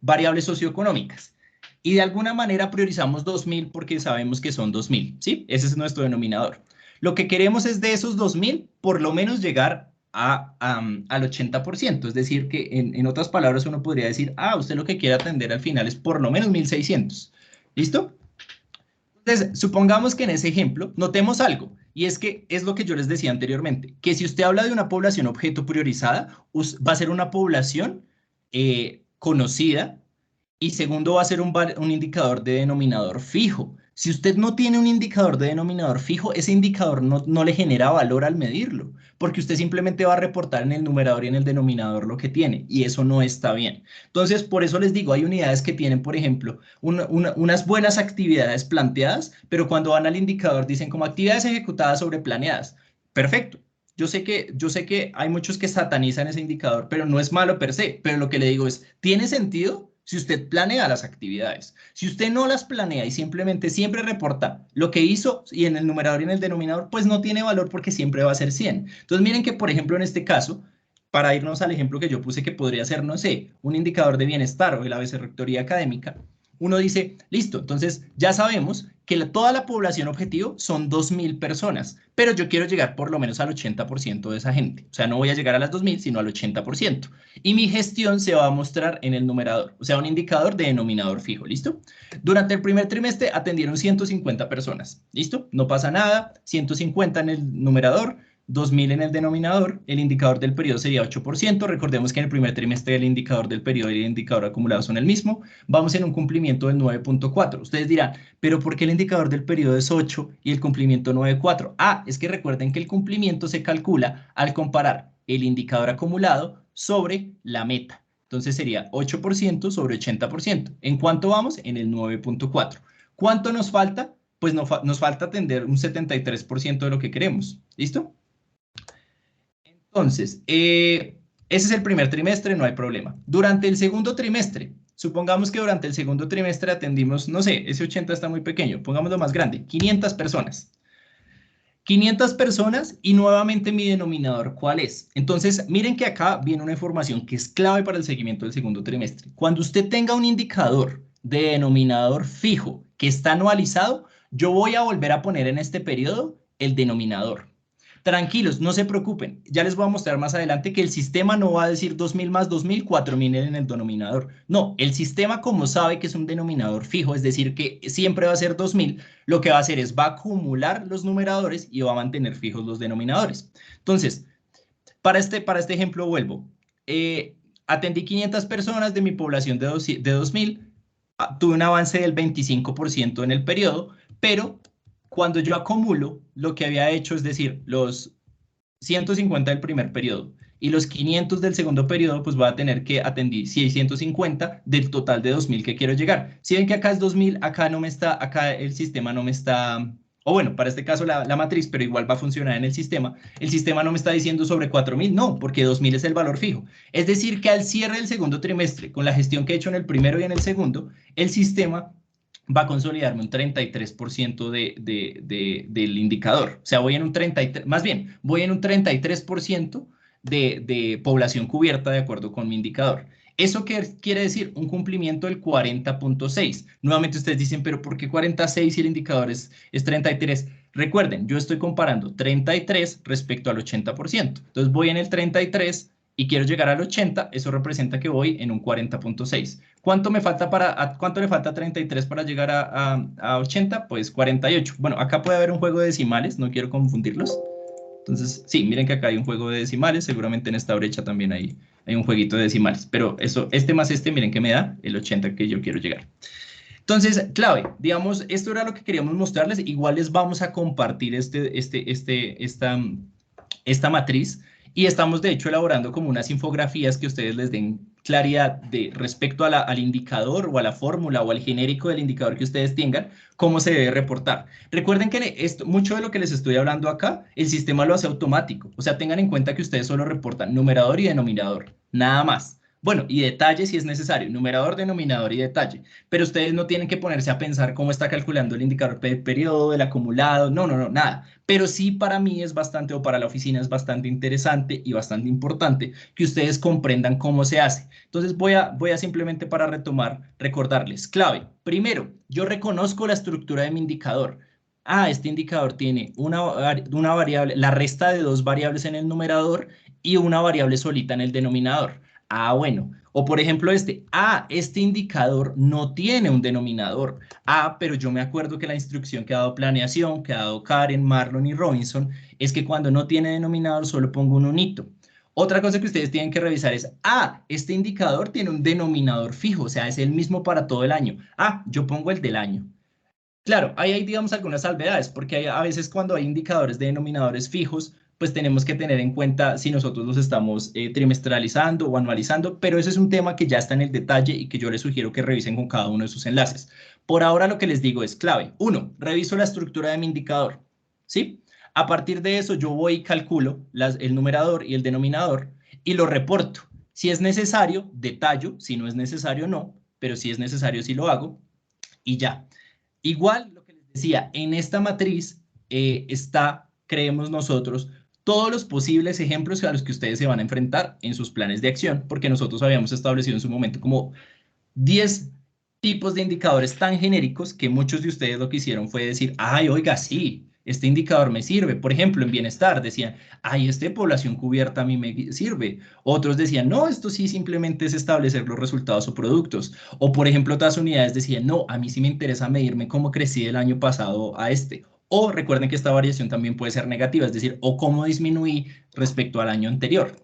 variables socioeconómicas. Y de alguna manera priorizamos 2.000 porque sabemos que son 2.000, ¿sí? Ese es nuestro denominador. Lo que queremos es de esos 2.000, por lo menos llegar al 80%. Es decir, que en otras palabras uno podría decir, usted lo que quiere atender al final es por lo menos 1.600. ¿Listo? Entonces, supongamos que en ese ejemplo notemos algo, y es que es lo que yo les decía anteriormente, que si usted habla de una población objeto priorizada, va a ser una población conocida, y segundo va a ser un indicador de denominador fijo. Si usted no tiene un indicador de denominador fijo, ese indicador no le genera valor al medirlo, porque usted simplemente va a reportar en el numerador y en el denominador lo que tiene, y eso no está bien. Entonces, por eso les digo, hay unidades que tienen, por ejemplo, unas buenas actividades planteadas, pero cuando van al indicador dicen como actividades ejecutadas sobre planeadas. Perfecto. Yo sé que hay muchos que satanizan ese indicador, pero no es malo per se, pero lo que le digo es, ¿tiene sentido? Si usted planea las actividades, si usted no las planea y simplemente siempre reporta lo que hizo y en el numerador y en el denominador, pues no tiene valor porque siempre va a ser 100. Entonces miren que, por ejemplo, en este caso, para irnos al ejemplo que yo puse que podría ser, no sé, un indicador de bienestar o de la vicerrectoría académica, uno dice, listo, entonces ya sabemos que toda la población objetivo son 2.000 personas, pero yo quiero llegar por lo menos al 80% de esa gente. O sea, no voy a llegar a las 2.000, sino al 80%. Y mi gestión se va a mostrar en el numerador, o sea, un indicador de denominador fijo, ¿listo? Durante el primer trimestre atendieron 150 personas, ¿listo? No pasa nada, 150 en el numerador, 2.000 en el denominador, el indicador del periodo sería 8%. Recordemos que en el primer trimestre el indicador del periodo y el indicador acumulado son el mismo. Vamos en un cumplimiento del 9.4. Ustedes dirán, ¿pero por qué el indicador del periodo es 8 y el cumplimiento 9.4? Ah, es que recuerden que el cumplimiento se calcula al comparar el indicador acumulado sobre la meta. Entonces sería 8% sobre 80%. ¿En cuánto vamos? En el 9.4. ¿Cuánto nos falta? Pues nos falta atender un 73% de lo que queremos. ¿Listo? Entonces, ese es el primer trimestre, no hay problema. Durante el segundo trimestre, supongamos que durante el segundo trimestre atendimos, no sé, ese 80 está muy pequeño, pongámoslo más grande, 500 personas. 500 personas y nuevamente mi denominador, ¿cuál es? Entonces, miren que acá viene una información que es clave para el seguimiento del segundo trimestre. Cuando usted tenga un indicador de denominador fijo que está anualizado, yo voy a volver a poner en este periodo el denominador. Tranquilos, no se preocupen. Ya les voy a mostrar más adelante que el sistema no va a decir 2.000 más 2.000, 4.000 en el denominador. No, el sistema como sabe que es un denominador fijo, es decir, que siempre va a ser 2.000, lo que va a hacer es va a acumular los numeradores y va a mantener fijos los denominadores. Entonces, para este ejemplo vuelvo. Atendí 500 personas de mi población de 2.000, tuve un avance del 25% en el periodo, pero cuando yo acumulo, lo que había hecho es decir, los 150 del primer periodo y los 500 del segundo periodo, pues voy a tener que atender 650 del total de 2.000 que quiero llegar. Si ven que acá es 2.000, acá no me está, acá el sistema no me está, o bueno, para este caso la matriz, pero igual va a funcionar en el sistema. El sistema no me está diciendo sobre 4.000, no, porque 2.000 es el valor fijo. Es decir, que al cierre del segundo trimestre, con la gestión que he hecho en el primero y en el segundo, el sistema va a consolidarme un 33% del indicador. O sea, voy en un 33%, más bien, voy en un 33% de población cubierta de acuerdo con mi indicador. ¿Eso qué quiere decir? Un cumplimiento del 40.6. Nuevamente ustedes dicen, ¿pero por qué 46 si el indicador es 33? Recuerden, yo estoy comparando 33 respecto al 80%. Entonces voy en el 33 y quiero llegar al 80, eso representa que voy en un 40.6. ¿Cuánto me falta cuánto le falta a 33 para llegar a 80? Pues 48. Bueno, acá puede haber un juego de decimales, no quiero confundirlos. Entonces, sí, miren que acá hay un juego de decimales, seguramente en esta brecha también hay un jueguito de decimales, pero eso, este más este, miren que me da el 80 que yo quiero llegar. Entonces, clave, digamos, esto era lo que queríamos mostrarles, igual les vamos a compartir esta matriz y estamos de hecho elaborando como unas infografías que ustedes les den claridad respecto al indicador o a la fórmula o al genérico del indicador que ustedes tengan, cómo se debe reportar. Recuerden que mucho de lo que les estoy hablando acá, el sistema lo hace automático. O sea, tengan en cuenta que ustedes solo reportan numerador y denominador, nada más. Bueno, y detalle si es necesario, numerador, denominador y detalle. Pero ustedes no tienen que ponerse a pensar cómo está calculando el indicador del periodo, del acumulado, no, nada. Pero sí para mí es bastante, o para la oficina es bastante interesante y bastante importante que ustedes comprendan cómo se hace. Entonces voy a simplemente para retomar, recordarles, clave. Primero, yo reconozco la estructura de mi indicador. Este indicador tiene una variable, la resta de dos variables en el numerador y una variable solita en el denominador. Bueno, o por ejemplo este indicador no tiene un denominador. Pero yo me acuerdo que la instrucción que ha dado planeación, que ha dado Karen, Marlon y Robinson, es que cuando no tiene denominador solo pongo un unito. Otra cosa que ustedes tienen que revisar es, este indicador tiene un denominador fijo, o sea, es el mismo para todo el año. Yo pongo el del año. Claro, ahí hay, digamos, algunas salvedades, porque a veces cuando hay indicadores de denominadores fijos, pues tenemos que tener en cuenta si nosotros los estamos trimestralizando o anualizando, pero ese es un tema que ya está en el detalle y que yo les sugiero que revisen con cada uno de sus enlaces. Por ahora lo que les digo es clave. 1, reviso la estructura de mi indicador, ¿sí? A partir de eso yo voy y calculo el numerador y el denominador y lo reporto. Si es necesario, detallo, si no es necesario, no, pero si es necesario, sí lo hago y ya. Igual, lo que les decía, en esta matriz creemos nosotros, todos los posibles ejemplos a los que ustedes se van a enfrentar en sus planes de acción, porque nosotros habíamos establecido en su momento como 10 tipos de indicadores tan genéricos que muchos de ustedes lo que hicieron fue decir, oiga, sí, este indicador me sirve. Por ejemplo, en bienestar decían, de población cubierta a mí me sirve. Otros decían, no, esto sí simplemente es establecer los resultados o productos. O por ejemplo, otras unidades decían, no, a mí sí me interesa medirme cómo crecí el año pasado a este. O recuerden que esta variación también puede ser negativa, es decir, o cómo disminuí respecto al año anterior.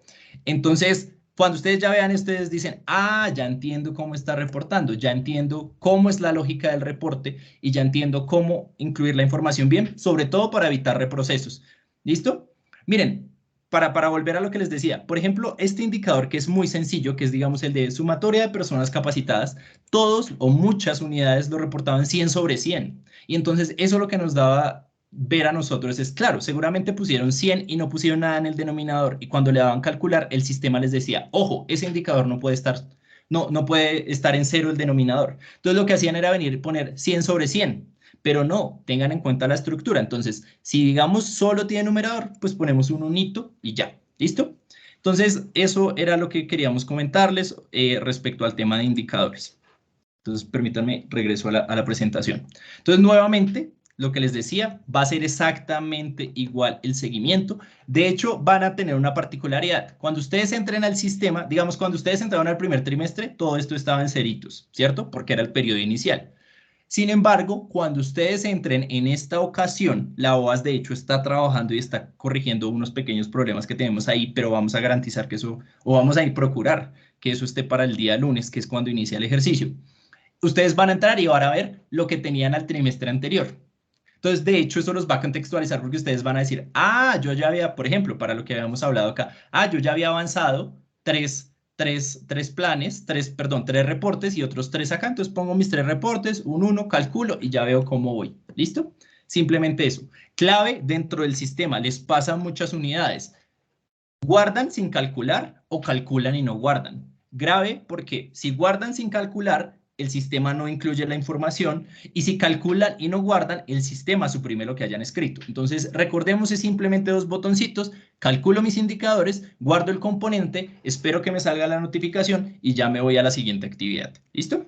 Entonces, cuando ustedes ya vean, ustedes dicen, ah, ya entiendo cómo está reportando, ya entiendo cómo es la lógica del reporte y ya entiendo cómo incluir la información bien, sobre todo para evitar reprocesos. ¿Listo? Miren, para volver a lo que les decía, por ejemplo, este indicador que es muy sencillo, que es, digamos, el de sumatoria de personas capacitadas, todos o muchas unidades lo reportaban 100 sobre 100. Y entonces eso lo que nos daba ver a nosotros es, claro, seguramente pusieron 100 y no pusieron nada en el denominador y cuando le daban calcular, el sistema les decía, ojo, ese indicador no puede estar, no puede estar en cero el denominador. Entonces lo que hacían era venir y poner 100 sobre 100, pero no, tengan en cuenta la estructura. Entonces, si digamos solo tiene numerador, pues ponemos un unito y ya, ¿listo? Entonces, eso era lo que queríamos comentarles respecto al tema de indicadores. Entonces, permítanme, regreso a la presentación. Entonces, nuevamente, lo que les decía, va a ser exactamente igual el seguimiento. De hecho, van a tener una particularidad. Cuando ustedes entren al sistema, digamos, cuando ustedes entraron al primer trimestre, todo esto estaba en ceritos, ¿cierto? Porque era el periodo inicial. Sin embargo, cuando ustedes entren en esta ocasión, la OAS de hecho está trabajando y está corrigiendo unos pequeños problemas que tenemos ahí, pero vamos a garantizar que eso, o vamos a ir procurar que eso esté para el día lunes, que es cuando inicia el ejercicio. Ustedes van a entrar y van a ver lo que tenían al trimestre anterior. Entonces, de hecho, eso los va a contextualizar porque ustedes van a decir, ah, yo ya había, por ejemplo, para lo que habíamos hablado acá, ah, yo ya había avanzado tres planes, tres reportes y otros tres acá. Entonces pongo mis tres reportes, un uno, calculo y ya veo cómo voy. ¿Listo? Simplemente eso. Clave dentro del sistema, les pasan muchas unidades. Guardan sin calcular o calculan y no guardan. Grave porque si guardan sin calcular, el sistema no incluye la información y si calculan y no guardan, el sistema suprime lo que hayan escrito. Entonces, recordemos es simplemente dos botoncitos, calculo mis indicadores, guardo el componente, espero que me salga la notificación y ya me voy a la siguiente actividad. ¿Listo?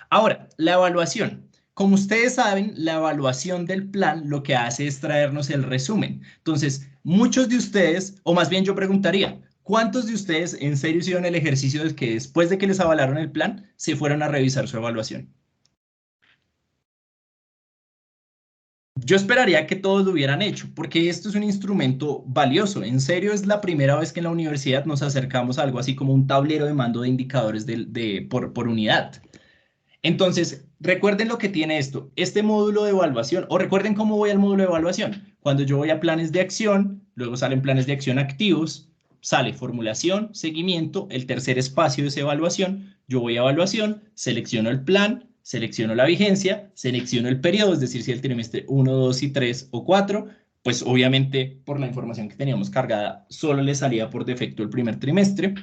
Ahora, la evaluación. Como ustedes saben, la evaluación del plan lo que hace es traernos el resumen. Entonces, muchos de ustedes, o más bien yo preguntaría, ¿cuántos de ustedes en serio hicieron el ejercicio de que después de que les avalaron el plan, se fueron a revisar su evaluación? Yo esperaría que todos lo hubieran hecho, porque esto es un instrumento valioso. En serio, es la primera vez que en la universidad nos acercamos a algo así como un tablero de mando de indicadores por unidad. Entonces, recuerden lo que tiene esto, este módulo de evaluación, o recuerden cómo voy al módulo de evaluación. Cuando yo voy a planes de acción, luego salen planes de acción activos, sale formulación, seguimiento, el tercer espacio es evaluación, yo voy a evaluación, selecciono el plan, selecciono la vigencia, selecciono el periodo, es decir, si el trimestre 1, 2 y 3 o 4, pues obviamente por la información que teníamos cargada, solo le salía por defecto el primer trimestre.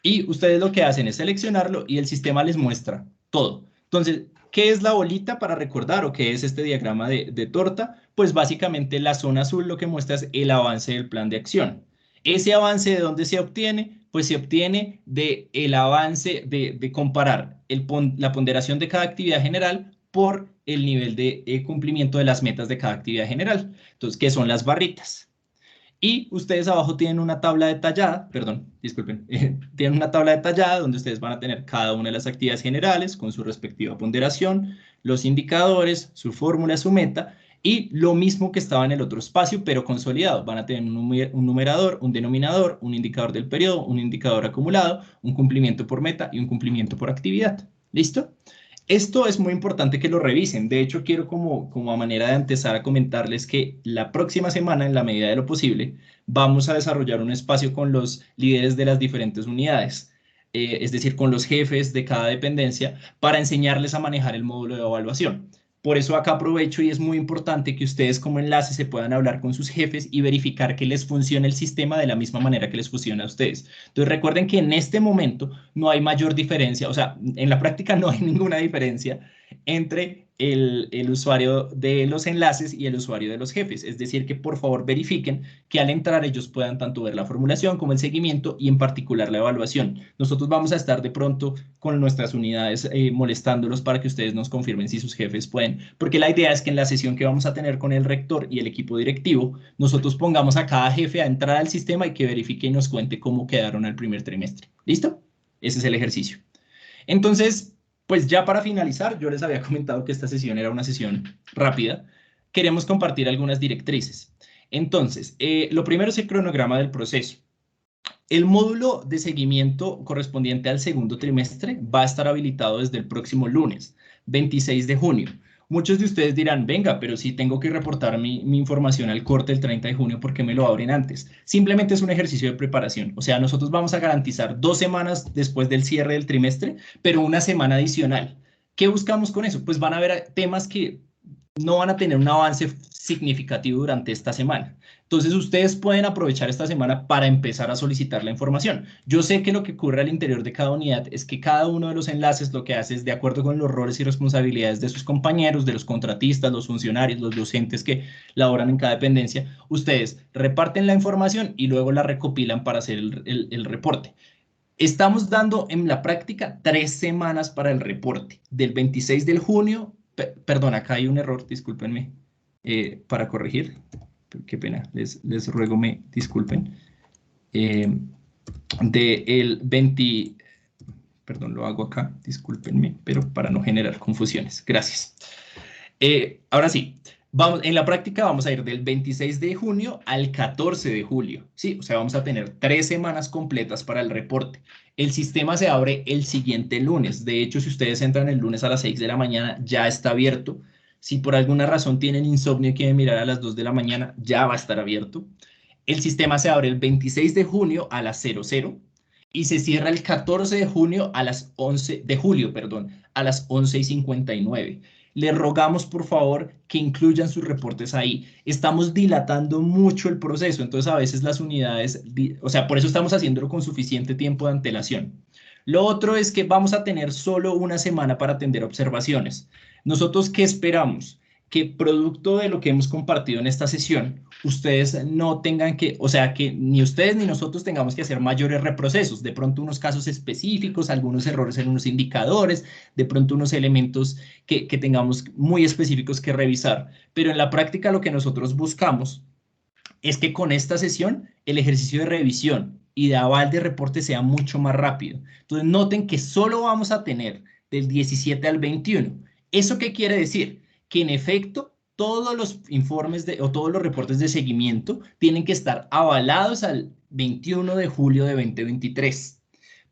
Y ustedes lo que hacen es seleccionarlo y el sistema les muestra todo. Entonces, ¿qué es la bolita para recordar o qué es este diagrama de torta? Pues básicamente la zona azul lo que muestra es el avance del plan de acción. ¿Ese avance de dónde se obtiene? Pues se obtiene del avance de comparar la ponderación de cada actividad general por el nivel de cumplimiento de las metas de cada actividad general. Entonces, ¿qué son las barritas? Y ustedes abajo tienen una tabla detallada, perdón, disculpen, tienen una tabla detallada donde ustedes van a tener cada una de las actividades generales con su respectiva ponderación, los indicadores, su fórmula, su meta, y lo mismo que estaba en el otro espacio, pero consolidado. Van a tener un numerador, un denominador, un indicador del periodo, un indicador acumulado, un cumplimiento por meta y un cumplimiento por actividad. ¿Listo? Esto es muy importante que lo revisen. De hecho, quiero como a manera de empezar a comentarles que la próxima semana, en la medida de lo posible, vamos a desarrollar un espacio con los líderes de las diferentes unidades, es decir, con los jefes de cada dependencia, para enseñarles a manejar el módulo de evaluación. Por eso acá aprovecho y es muy importante que ustedes como enlace se puedan hablar con sus jefes y verificar que les funcione el sistema de la misma manera que les funciona a ustedes. Entonces recuerden que en este momento no hay mayor diferencia, o sea, en la práctica no hay ninguna diferencia entre el usuario de los enlaces y el usuario de los jefes. Es decir, que por favor verifiquen que al entrar ellos puedan tanto ver la formulación como el seguimiento y en particular la evaluación. Nosotros vamos a estar de pronto con nuestras unidades molestándolos para que ustedes nos confirmen si sus jefes pueden, porque la idea es que en la sesión que vamos a tener con el rector y el equipo directivo, nosotros pongamos a cada jefe a entrar al sistema y que verifique y nos cuente cómo quedaron el primer trimestre. ¿Listo? Ese es el ejercicio. Entonces, pues ya para finalizar, yo les había comentado que esta sesión era una sesión rápida, queremos compartir algunas directrices. Entonces, lo primero es el cronograma del proceso. El módulo de seguimiento correspondiente al segundo trimestre va a estar habilitado desde el próximo lunes, 26 de junio. Muchos de ustedes dirán, venga, pero si tengo que reportar mi información al corte el 30 de junio, ¿por qué me lo abren antes? Simplemente es un ejercicio de preparación. O sea, nosotros vamos a garantizar 2 semanas después del cierre del trimestre, pero una semana adicional. ¿Qué buscamos con eso? Pues van a haber temas que no van a tener un avance significativo durante esta semana. Entonces, ustedes pueden aprovechar esta semana para empezar a solicitar la información. Yo sé que lo que ocurre al interior de cada unidad es que cada uno de los enlaces lo que hace es, de acuerdo con los roles y responsabilidades de sus compañeros, de los contratistas, los funcionarios, los docentes que laboran en cada dependencia, ustedes reparten la información y luego la recopilan para hacer el reporte. Estamos dando en la práctica 3 semanas para el reporte, del 26 de junio, perdón, acá hay un error, discúlpenme, para corregir. Qué pena, les ruego me disculpen. Del 20, perdón, lo hago acá, discúlpenme, pero para no generar confusiones. Gracias. Ahora sí, en la práctica vamos a ir del 26 de junio al 14 de julio, ¿sí? O sea, vamos a tener 3 semanas completas para el reporte. El sistema se abre el siguiente lunes. De hecho, si ustedes entran el lunes a las 6 de la mañana, ya está abierto. Si por alguna razón tienen insomnio y quieren mirar a las 2 de la mañana, ya va a estar abierto. El sistema se abre el 26 de junio a las 00 y se cierra el 14 de junio a las 11 de julio, perdón, a las 11:59. Les rogamos, por favor, que incluyan sus reportes ahí. Estamos dilatando mucho el proceso, entonces a veces las unidades, o sea, por eso estamos haciéndolo con suficiente tiempo de antelación. Lo otro es que vamos a tener solo una semana para atender observaciones. ¿Nosotros qué esperamos? Que producto de lo que hemos compartido en esta sesión, ustedes no tengan que, o sea, que ni ustedes ni nosotros tengamos que hacer mayores reprocesos, de pronto unos casos específicos, algunos errores en unos indicadores, de pronto unos elementos que tengamos muy específicos que revisar. Pero en la práctica lo que nosotros buscamos es que con esta sesión el ejercicio de revisión y de aval de reporte sea mucho más rápido. Entonces noten que solo vamos a tener del 17 al 21. ¿Eso qué quiere decir? Que en efecto todos los informes o todos los reportes de seguimiento tienen que estar avalados al 21 de julio de 2023.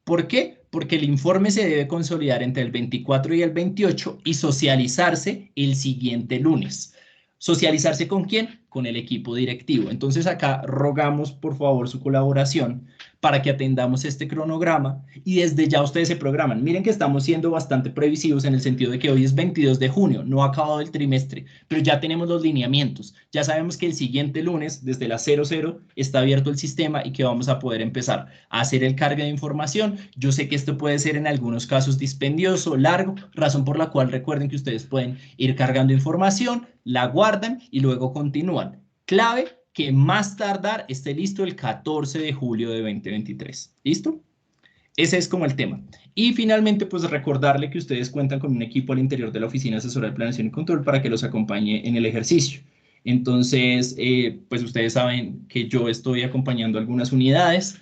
¿Por qué? Porque el informe se debe consolidar entre el 24 y el 28 y socializarse el siguiente lunes. ¿Socializarse con quién? Con el equipo directivo. Entonces acá rogamos por favor su colaboración para que atendamos este cronograma y desde ya ustedes se programan. Miren que estamos siendo bastante previsivos en el sentido de que hoy es 22 de junio, no ha acabado el trimestre, pero ya tenemos los lineamientos. Ya sabemos que el siguiente lunes, desde las 00, está abierto el sistema y que vamos a poder empezar a hacer el cargue de información. Yo sé que esto puede ser en algunos casos dispendioso, largo, razón por la cual recuerden que ustedes pueden ir cargando información, la guardan y luego continúan. Clave, que más tardar esté listo el 14 de julio de 2023. ¿Listo? Ese es como el tema. Y finalmente, pues recordarle que ustedes cuentan con un equipo al interior de la Oficina Asesora de Planeación y Control para que los acompañe en el ejercicio. Entonces, pues ustedes saben que yo estoy acompañando algunas unidades.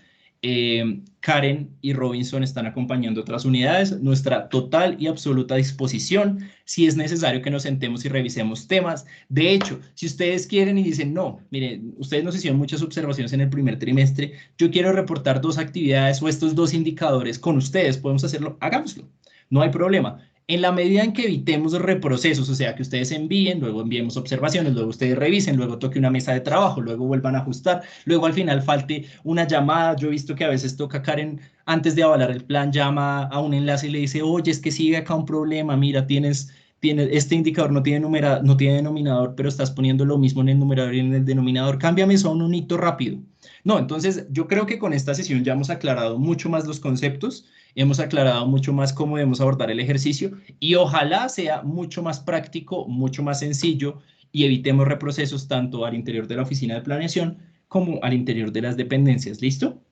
Karen y Robinson están acompañando otras unidades. Nuestra total y absoluta disposición, si es necesario que nos sentemos y revisemos temas. De hecho, si ustedes quieren y dicen, no, miren, ustedes nos hicieron muchas observaciones en el primer trimestre, yo quiero reportar 2 actividades o estos 2 indicadores con ustedes, podemos hacerlo, hagámoslo, no hay problema. En la medida en que evitemos reprocesos, o sea, que ustedes envíen, luego enviemos observaciones, luego ustedes revisen, luego toque una mesa de trabajo, luego vuelvan a ajustar, luego al final falte una llamada. Yo he visto que a veces toca, Karen, antes de avalar el plan, llama a un enlace y le dice, oye, es que sigue acá un problema, mira, tienes este indicador no tiene denominador, pero estás poniendo lo mismo en el numerador y en el denominador, cámbiame eso a un unito rápido. No, entonces yo creo que con esta sesión ya hemos aclarado mucho más los conceptos, hemos aclarado mucho más cómo debemos abordar el ejercicio y ojalá sea mucho más práctico, mucho más sencillo y evitemos reprocesos tanto al interior de la oficina de planeación como al interior de las dependencias. ¿Listo?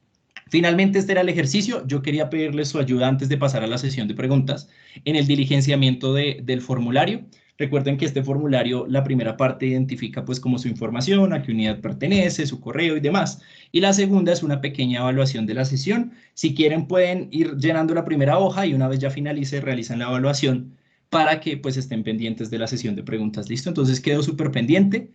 Finalmente, este era el ejercicio. Yo quería pedirles su ayuda antes de pasar a la sesión de preguntas en el diligenciamiento del formulario. Recuerden que este formulario, la primera parte identifica pues como su información, a qué unidad pertenece, su correo y demás. Y la segunda es una pequeña evaluación de la sesión. Si quieren pueden ir llenando la primera hoja y una vez ya finalice realizan la evaluación para que pues estén pendientes de la sesión de preguntas. ¿Listo? Entonces quedo súper pendiente.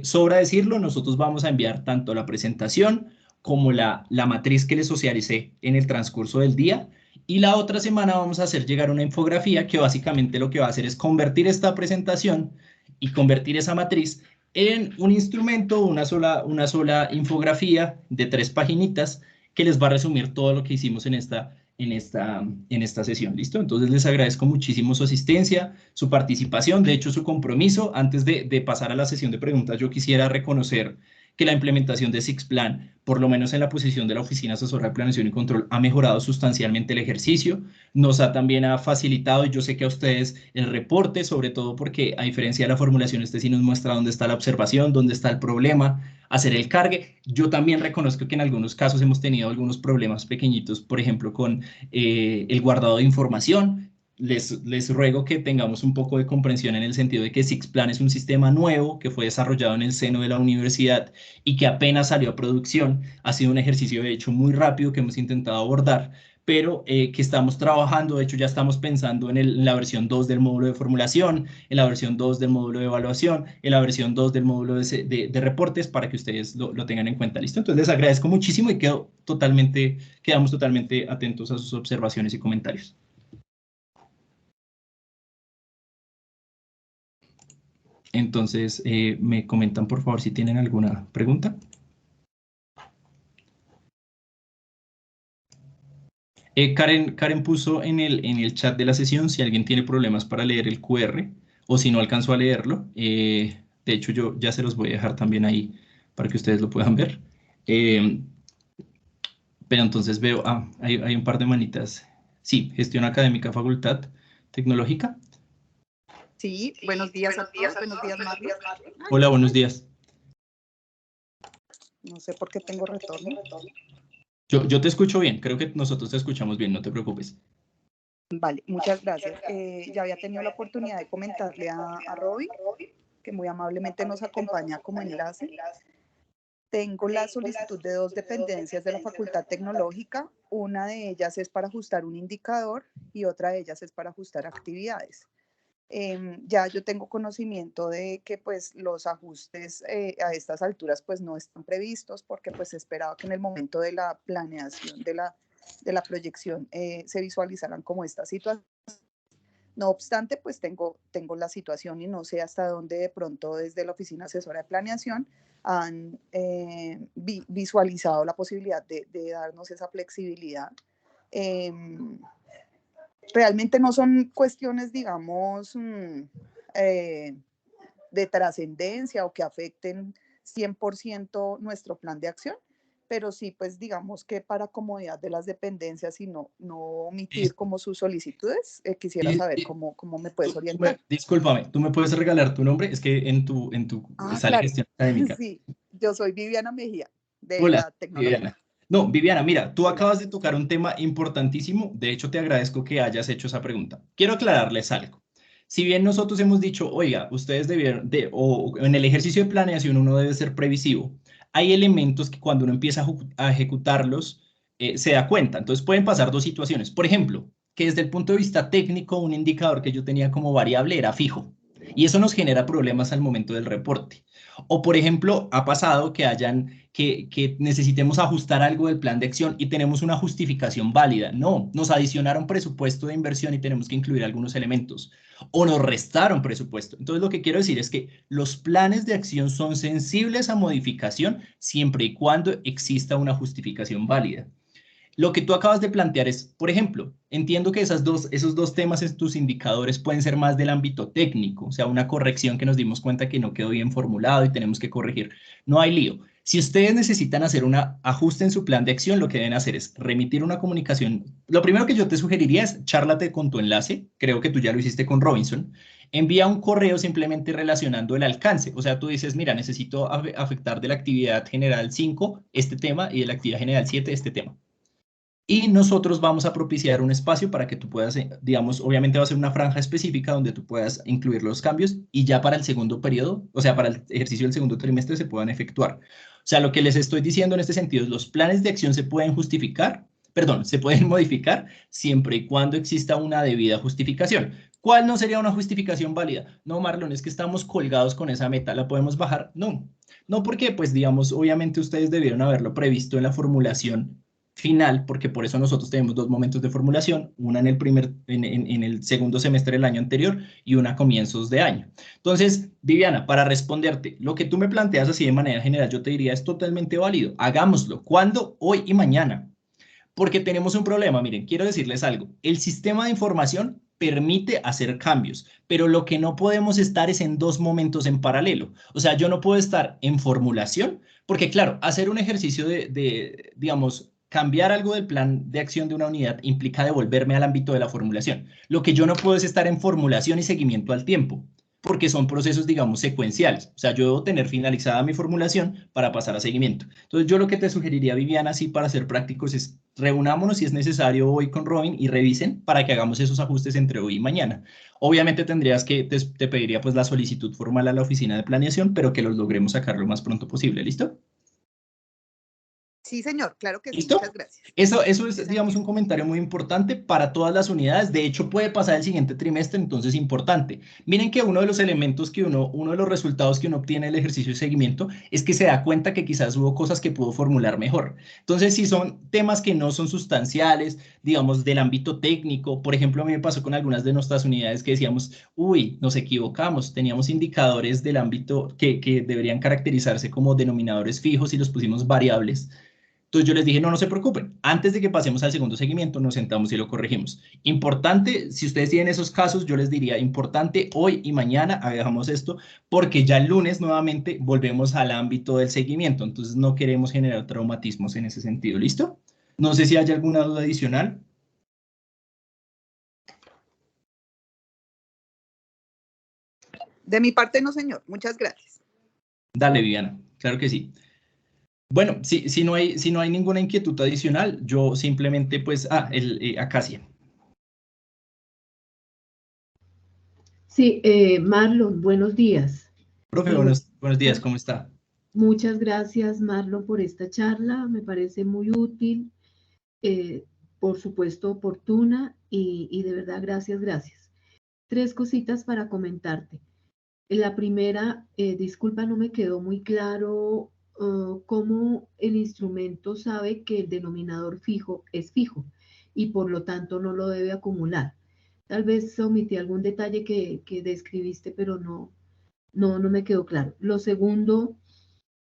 Sobra decirlo, nosotros vamos a enviar tanto la presentación como la matriz que les socialicé en el transcurso del día. Y la otra semana vamos a hacer llegar una infografía que básicamente lo que va a hacer es convertir esta presentación y convertir esa matriz en un instrumento, una sola infografía de 3 paginitas que les va a resumir todo lo que hicimos en esta sesión. ¿Listo? Entonces les agradezco muchísimo su asistencia, su participación, de hecho su compromiso. Antes de pasar a la sesión de preguntas, yo quisiera reconocer que la implementación de SIXPLAN, por lo menos en la posición de la Oficina Asesora de Planeación y Control, ha mejorado sustancialmente el ejercicio, también ha facilitado, y yo sé que a ustedes, el reporte, sobre todo porque a diferencia de la formulación, sí nos muestra dónde está la observación, dónde está el problema, hacer el cargue. Yo también reconozco que en algunos casos hemos tenido algunos problemas pequeñitos, por ejemplo, con el guardado de información. Les ruego que tengamos un poco de comprensión en el sentido de que SIXPLAN es un sistema nuevo que fue desarrollado en el seno de la universidad y que apenas salió a producción. Ha sido un ejercicio, de hecho, muy rápido que hemos intentado abordar, pero que estamos trabajando. De hecho, ya estamos pensando en la versión 2 del módulo de formulación, en la versión 2 del módulo de evaluación, en la versión 2 del módulo de reportes, para que ustedes lo tengan en cuenta. ¿Listo? Entonces, les agradezco muchísimo y quedamos totalmente atentos a sus observaciones y comentarios. Entonces, me comentan, por favor, si tienen alguna pregunta. Karen puso en el chat de la sesión si alguien tiene problemas para leer el QR o si no alcanzó a leerlo. De hecho, yo ya se los voy a dejar también ahí para que ustedes lo puedan ver. Pero entonces veo, hay un par de manitas. Sí, gestión académica, facultad tecnológica. Sí, buenos días a todos, buenos días, Mario. Hola, buenos días. No sé por qué tengo retorno. Yo te escucho bien, creo que nosotros te escuchamos bien, no te preocupes. Vale, muchas gracias. Ya había tenido la oportunidad de comentarle a Roby, que muy amablemente nos acompaña como enlace. Tengo la solicitud de 2 dependencias de la Facultad Tecnológica. Una de ellas es para ajustar un indicador y otra de ellas es para ajustar actividades. Ya yo tengo conocimiento de que pues los ajustes a estas alturas pues no están previstos porque pues se esperaba que en el momento de la planeación de la proyección se visualizaran como esta situación. No obstante, pues tengo la situación y no sé hasta dónde de pronto desde la Oficina Asesora de Planeación han visualizado la posibilidad de darnos esa flexibilidad. Realmente no son cuestiones, digamos, de trascendencia o que afecten 100% nuestro plan de acción, pero sí, pues digamos que para comodidad de las dependencias y no omitir como sus solicitudes, quisiera saber cómo me puedes orientar. Discúlpame, ¿tú me puedes regalar tu nombre? Es que en tu sale claro. gestión académica. Sí, yo soy Viviana Mejía, de Hola, la tecnología. Viviana. No, Viviana, mira, tú acabas de tocar un tema importantísimo. De hecho, te agradezco que hayas hecho esa pregunta. Quiero aclararles algo. Si bien nosotros hemos dicho, oiga, ustedes debieron o en el ejercicio de planeación uno debe ser previsivo, hay elementos que cuando uno empieza a ejecutarlos se da cuenta. Entonces pueden pasar 2 situaciones. Por ejemplo, que desde el punto de vista técnico, un indicador que yo tenía como variable era fijo. Y eso nos genera problemas al momento del reporte. O, por ejemplo, ha pasado que necesitemos ajustar algo del plan de acción y tenemos una justificación válida. No, nos adicionaron presupuesto de inversión y tenemos que incluir algunos elementos. O nos restaron presupuesto. Entonces, lo que quiero decir es que los planes de acción son sensibles a modificación siempre y cuando exista una justificación válida. Lo que tú acabas de plantear es, por ejemplo, entiendo que esos dos temas en tus indicadores pueden ser más del ámbito técnico, o sea, una corrección que nos dimos cuenta que no quedó bien formulado y tenemos que corregir. No hay lío. Si ustedes necesitan hacer un ajuste en su plan de acción, lo que deben hacer es remitir una comunicación. Lo primero que yo te sugeriría es chárlate con tu enlace, creo que tú ya lo hiciste con Robinson, envía un correo simplemente relacionando el alcance. O sea, tú dices, mira, necesito afectar de la actividad general 5 este tema y de la actividad general 7 este tema. Y nosotros vamos a propiciar un espacio para que tú puedas, digamos, obviamente va a ser una franja específica donde tú puedas incluir los cambios y ya para el segundo periodo, o sea, para el ejercicio del segundo trimestre se puedan efectuar. O sea, lo que les estoy diciendo en este sentido es los planes de acción se pueden justificar, perdón, se pueden modificar siempre y cuando exista una debida justificación. ¿Cuál no sería una justificación válida? No, Marlon, es que estamos colgados con esa meta, ¿la podemos bajar? No, no porque, pues digamos, obviamente ustedes debieron haberlo previsto en la formulación final, porque por eso nosotros tenemos dos momentos de formulación, una en el segundo semestre del año anterior y una a comienzos de año. Entonces, Viviana, para responderte, lo que tú me planteas así de manera general, yo te diría es totalmente válido. Hagámoslo. ¿Cuándo? Hoy y mañana. Porque tenemos un problema, miren, quiero decirles algo. El sistema de información permite hacer cambios, pero lo que no podemos estar es en dos momentos en paralelo. O sea, yo no puedo estar en formulación, porque claro, hacer un ejercicio digamos, cambiar algo del plan de acción de una unidad implica devolverme al ámbito de la formulación. Lo que yo no puedo es estar en formulación y seguimiento al tiempo, porque son procesos, digamos, secuenciales. O sea, yo debo tener finalizada mi formulación para pasar a seguimiento. Entonces, yo lo que te sugeriría, Viviana, así para ser prácticos, es reunámonos si es necesario hoy con Robin y revisen para que hagamos esos ajustes entre hoy y mañana. Obviamente te pediría pues la solicitud formal a la oficina de planeación, pero que los logremos sacar lo más pronto posible. ¿Listo? Sí, señor, claro que sí, ¿Listo? muchas gracias. Eso es, Sí, digamos, un comentario muy importante para todas las unidades. De hecho, puede pasar el siguiente trimestre, entonces importante. Miren que uno de los elementos uno de los resultados que uno obtiene del ejercicio de seguimiento es que se da cuenta que quizás hubo cosas que pudo formular mejor. Entonces, si son temas que no son sustanciales, digamos, del ámbito técnico, por ejemplo, a mí me pasó con algunas de nuestras unidades que decíamos, uy, nos equivocamos, teníamos indicadores del ámbito que deberían caracterizarse como denominadores fijos y los pusimos variables. Entonces yo les dije, no se preocupen, antes de que pasemos al segundo seguimiento, nos sentamos y lo corregimos. Importante, si ustedes tienen esos casos, yo les diría, importante, hoy y mañana hagamos esto, porque ya el lunes nuevamente volvemos al ámbito del seguimiento, entonces no queremos generar traumatismos en ese sentido, ¿listo? No sé si hay alguna duda adicional. De mi parte, no, señor. Muchas gracias. Dale, Viviana, claro que sí. Bueno, si no hay ninguna inquietud adicional, yo simplemente, pues, Acacia. Sí, Marlon, buenos días. Profe, buenos días, ¿cómo está? Muchas gracias, Marlon, por esta charla. Me parece muy útil, por supuesto, oportuna y de verdad, gracias. 3 cositas para comentarte. La primera, disculpa, no me quedó muy claro cómo el instrumento sabe que el denominador fijo es fijo y por lo tanto no lo debe acumular. Tal vez omití algún detalle que describiste, pero no me quedó claro. Lo segundo,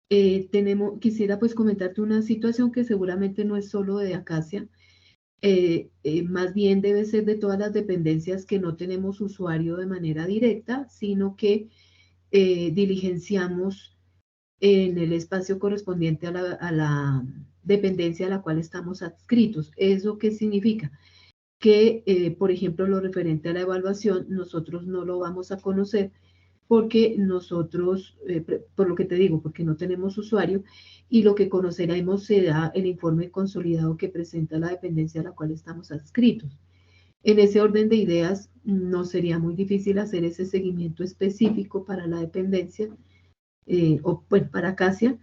quisiera pues comentarte una situación que seguramente no es solo de Acacia, más bien debe ser de todas las dependencias que no tenemos usuario de manera directa, sino que diligenciamos en el espacio correspondiente a la dependencia a la cual estamos adscritos. ¿Eso qué significa? Que, por ejemplo, lo referente a la evaluación, nosotros no lo vamos a conocer porque nosotros, por lo que te digo, porque no tenemos usuario y lo que conoceremos será el informe consolidado que presenta la dependencia a la cual estamos adscritos. En ese orden de ideas, no sería muy difícil hacer ese seguimiento específico para la dependencia, o bueno, para Acacia,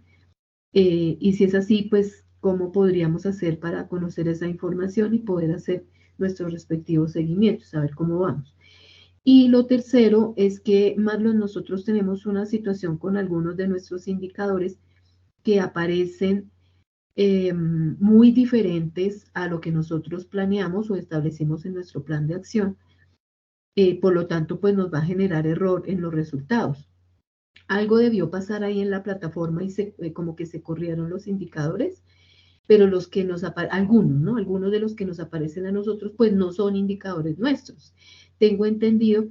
y si es así, pues, ¿cómo podríamos hacer para conocer esa información y poder hacer nuestros respectivos seguimientos, saber cómo vamos? Y lo tercero es que, Marlon, nosotros tenemos una situación con algunos de nuestros indicadores que aparecen muy diferentes a lo que nosotros planeamos o establecimos en nuestro plan de acción. Por lo tanto, pues nos va a generar error en los resultados. Algo debió pasar ahí en la plataforma y como que se corrieron los indicadores, pero los que nos aparecen, algunos, ¿no? Algunos de los que nos aparecen a nosotros, pues no son indicadores nuestros. Tengo entendido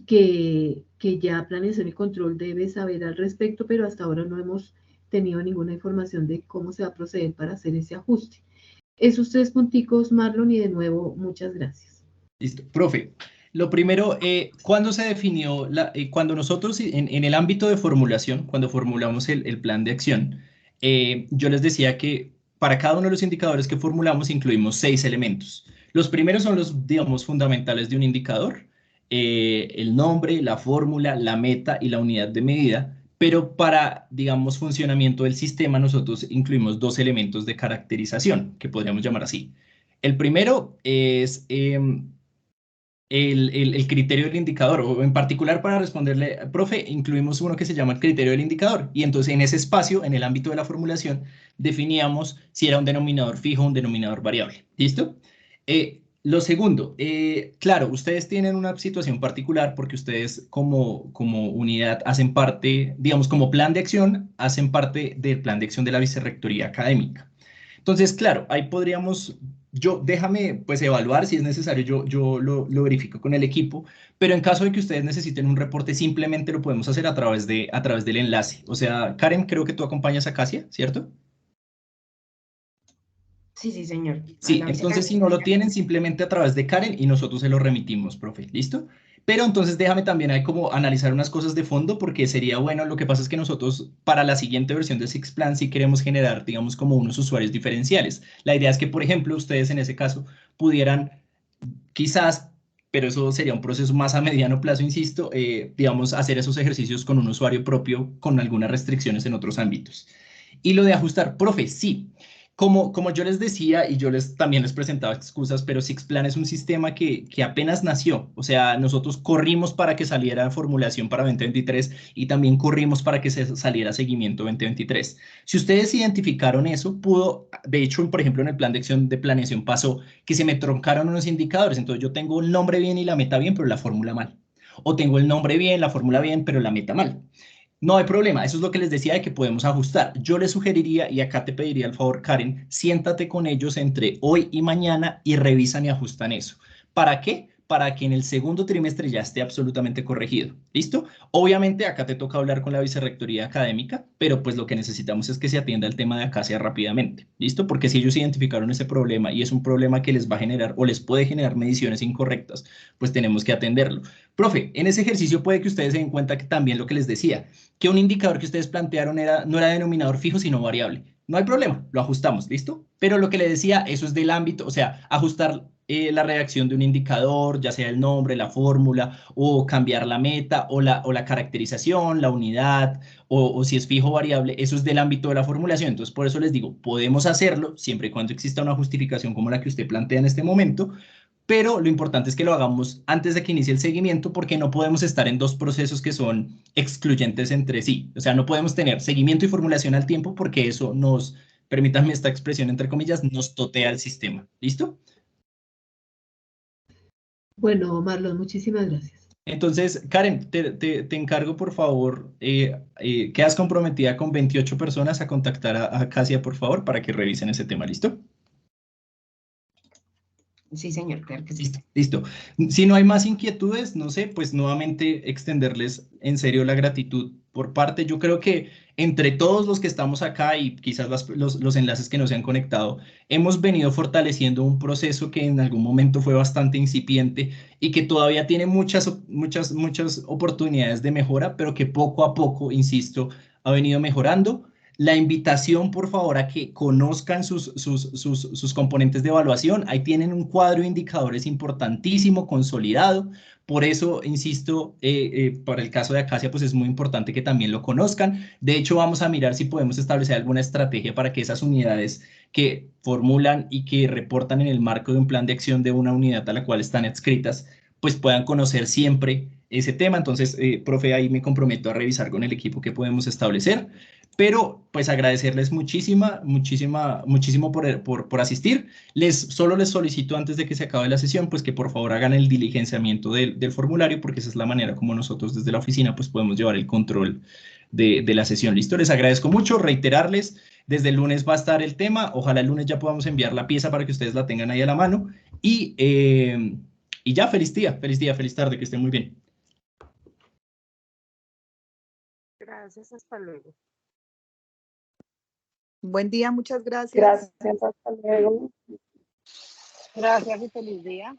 que ya Planeación y Control debe saber al respecto, pero hasta ahora no hemos tenido ninguna información de cómo se va a proceder para hacer ese ajuste. Esos 3 punticos, Marlon, y de nuevo, muchas gracias. Listo. Profe, lo primero, ¿cuándo se definió, cuando nosotros en el ámbito de formulación, cuando formulamos el plan de acción, yo les decía que para cada uno de los indicadores que formulamos incluimos 6 elementos. Los primeros son los, digamos, fundamentales de un indicador, el nombre, la fórmula, la meta y la unidad de medida, pero para, digamos, funcionamiento del sistema nosotros incluimos dos elementos de caracterización, que podríamos llamar así. El primero es el criterio del indicador, o en particular para responderle, profe, incluimos uno que se llama el criterio del indicador, y entonces en ese espacio, en el ámbito de la formulación, definíamos si era un denominador fijo o un denominador variable. ¿Listo? Lo segundo, claro, ustedes tienen una situación particular porque ustedes como unidad hacen parte, digamos, como plan de acción, hacen parte del plan de acción de la Vicerrectoría Académica. Entonces, claro, ahí podríamos, déjame pues evaluar si es necesario, yo lo verifico con el equipo, pero en caso de que ustedes necesiten un reporte, simplemente lo podemos hacer a través del enlace. O sea, Karen, creo que tú acompañas a Casia, ¿cierto? Sí, sí, señor. A Sí, la entonces si vicerectora. no lo tienen, simplemente a través de Karen y nosotros se lo remitimos, profe, ¿listo? Pero entonces déjame también ahí como analizar unas cosas de fondo porque sería bueno, lo que pasa es que nosotros para la siguiente versión de Sixplan sí queremos generar, digamos, como unos usuarios diferenciales. La idea es que, por ejemplo, ustedes en ese caso pudieran quizás, pero eso sería un proceso más a mediano plazo, insisto, digamos, hacer esos ejercicios con un usuario propio con algunas restricciones en otros ámbitos. Y lo de ajustar, profe, sí. Como yo les decía y también les presentaba excusas, pero Sixplan es un sistema que apenas nació. O sea, nosotros corrimos para que saliera formulación para 2023 y también corrimos para que se saliera seguimiento 2023. Si ustedes identificaron eso, de hecho, por ejemplo, en el plan de acción de planeación pasó que se me troncaron unos indicadores. Entonces yo tengo el nombre bien y la meta bien, pero la fórmula mal. O tengo el nombre bien, la fórmula bien, pero la meta mal. No hay problema, eso es lo que les decía de que podemos ajustar. Yo les sugeriría, y acá te pediría el favor, Karen, siéntate con ellos entre hoy y mañana y revisan y ajustan eso. ¿Para qué? Para que en el segundo trimestre ya esté absolutamente corregido. ¿Listo? Obviamente acá te toca hablar con la vicerrectoría académica, pero pues lo que necesitamos es que se atienda el tema de Acacia rápidamente. ¿Listo? Porque si ellos identificaron ese problema y es un problema que les va a generar o les puede generar mediciones incorrectas, pues tenemos que atenderlo. Profe, en ese ejercicio puede que ustedes se den cuenta que también lo que les decía, que un indicador que ustedes plantearon no era denominador fijo, sino variable. No hay problema, lo ajustamos, ¿listo? Pero lo que le decía, eso es del ámbito, o sea, ajustar la redacción de un indicador, ya sea el nombre, la fórmula, o cambiar la meta, o la caracterización, la unidad, o si es fijo o variable, eso es del ámbito de la formulación. Entonces, por eso les digo, podemos hacerlo siempre y cuando exista una justificación como la que usted plantea en este momento, pero lo importante es que lo hagamos antes de que inicie el seguimiento porque no podemos estar en dos procesos que son excluyentes entre sí. O sea, no podemos tener seguimiento y formulación al tiempo porque eso nos, permítanme esta expresión entre comillas, nos totea el sistema. ¿Listo? Bueno, Marlon, muchísimas gracias. Entonces, Karen, te encargo por favor, quedas comprometida con 28 personas a contactar a Casia, por favor, para que revisen ese tema. ¿Listo? Sí, señor, claro que sí. Listo, listo. Si no hay más inquietudes, no sé, pues nuevamente extenderles en serio la gratitud por parte. Yo creo que entre todos los que estamos acá y quizás los enlaces que nos se han conectado, hemos venido fortaleciendo un proceso que en algún momento fue bastante incipiente y que todavía tiene muchas oportunidades de mejora, pero que poco a poco, insisto, ha venido mejorando. La invitación, por favor, a que conozcan sus componentes de evaluación. Ahí tienen un cuadro de indicadores importantísimo, consolidado. Por eso, insisto, para el caso de Acacia, pues es muy importante que también lo conozcan. De hecho, vamos a mirar si podemos establecer alguna estrategia para que esas unidades que formulan y que reportan en el marco de un plan de acción de una unidad a la cual están adscritas, pues puedan conocer siempre ese tema. Entonces, profe, ahí me comprometo a revisar con el equipo qué podemos establecer. Pero pues agradecerles muchísimo por asistir. Solo les solicito antes de que se acabe la sesión, pues que por favor hagan el diligenciamiento del formulario, porque esa es la manera como nosotros desde la oficina pues podemos llevar el control de la sesión. Listo, les agradezco mucho, reiterarles, desde el lunes va a estar el tema, ojalá el lunes ya podamos enviar la pieza para que ustedes la tengan ahí a la mano y ya, feliz día, feliz tarde, que estén muy bien. Gracias, hasta luego. Buen día, muchas gracias. Gracias, hasta luego. Gracias y feliz día.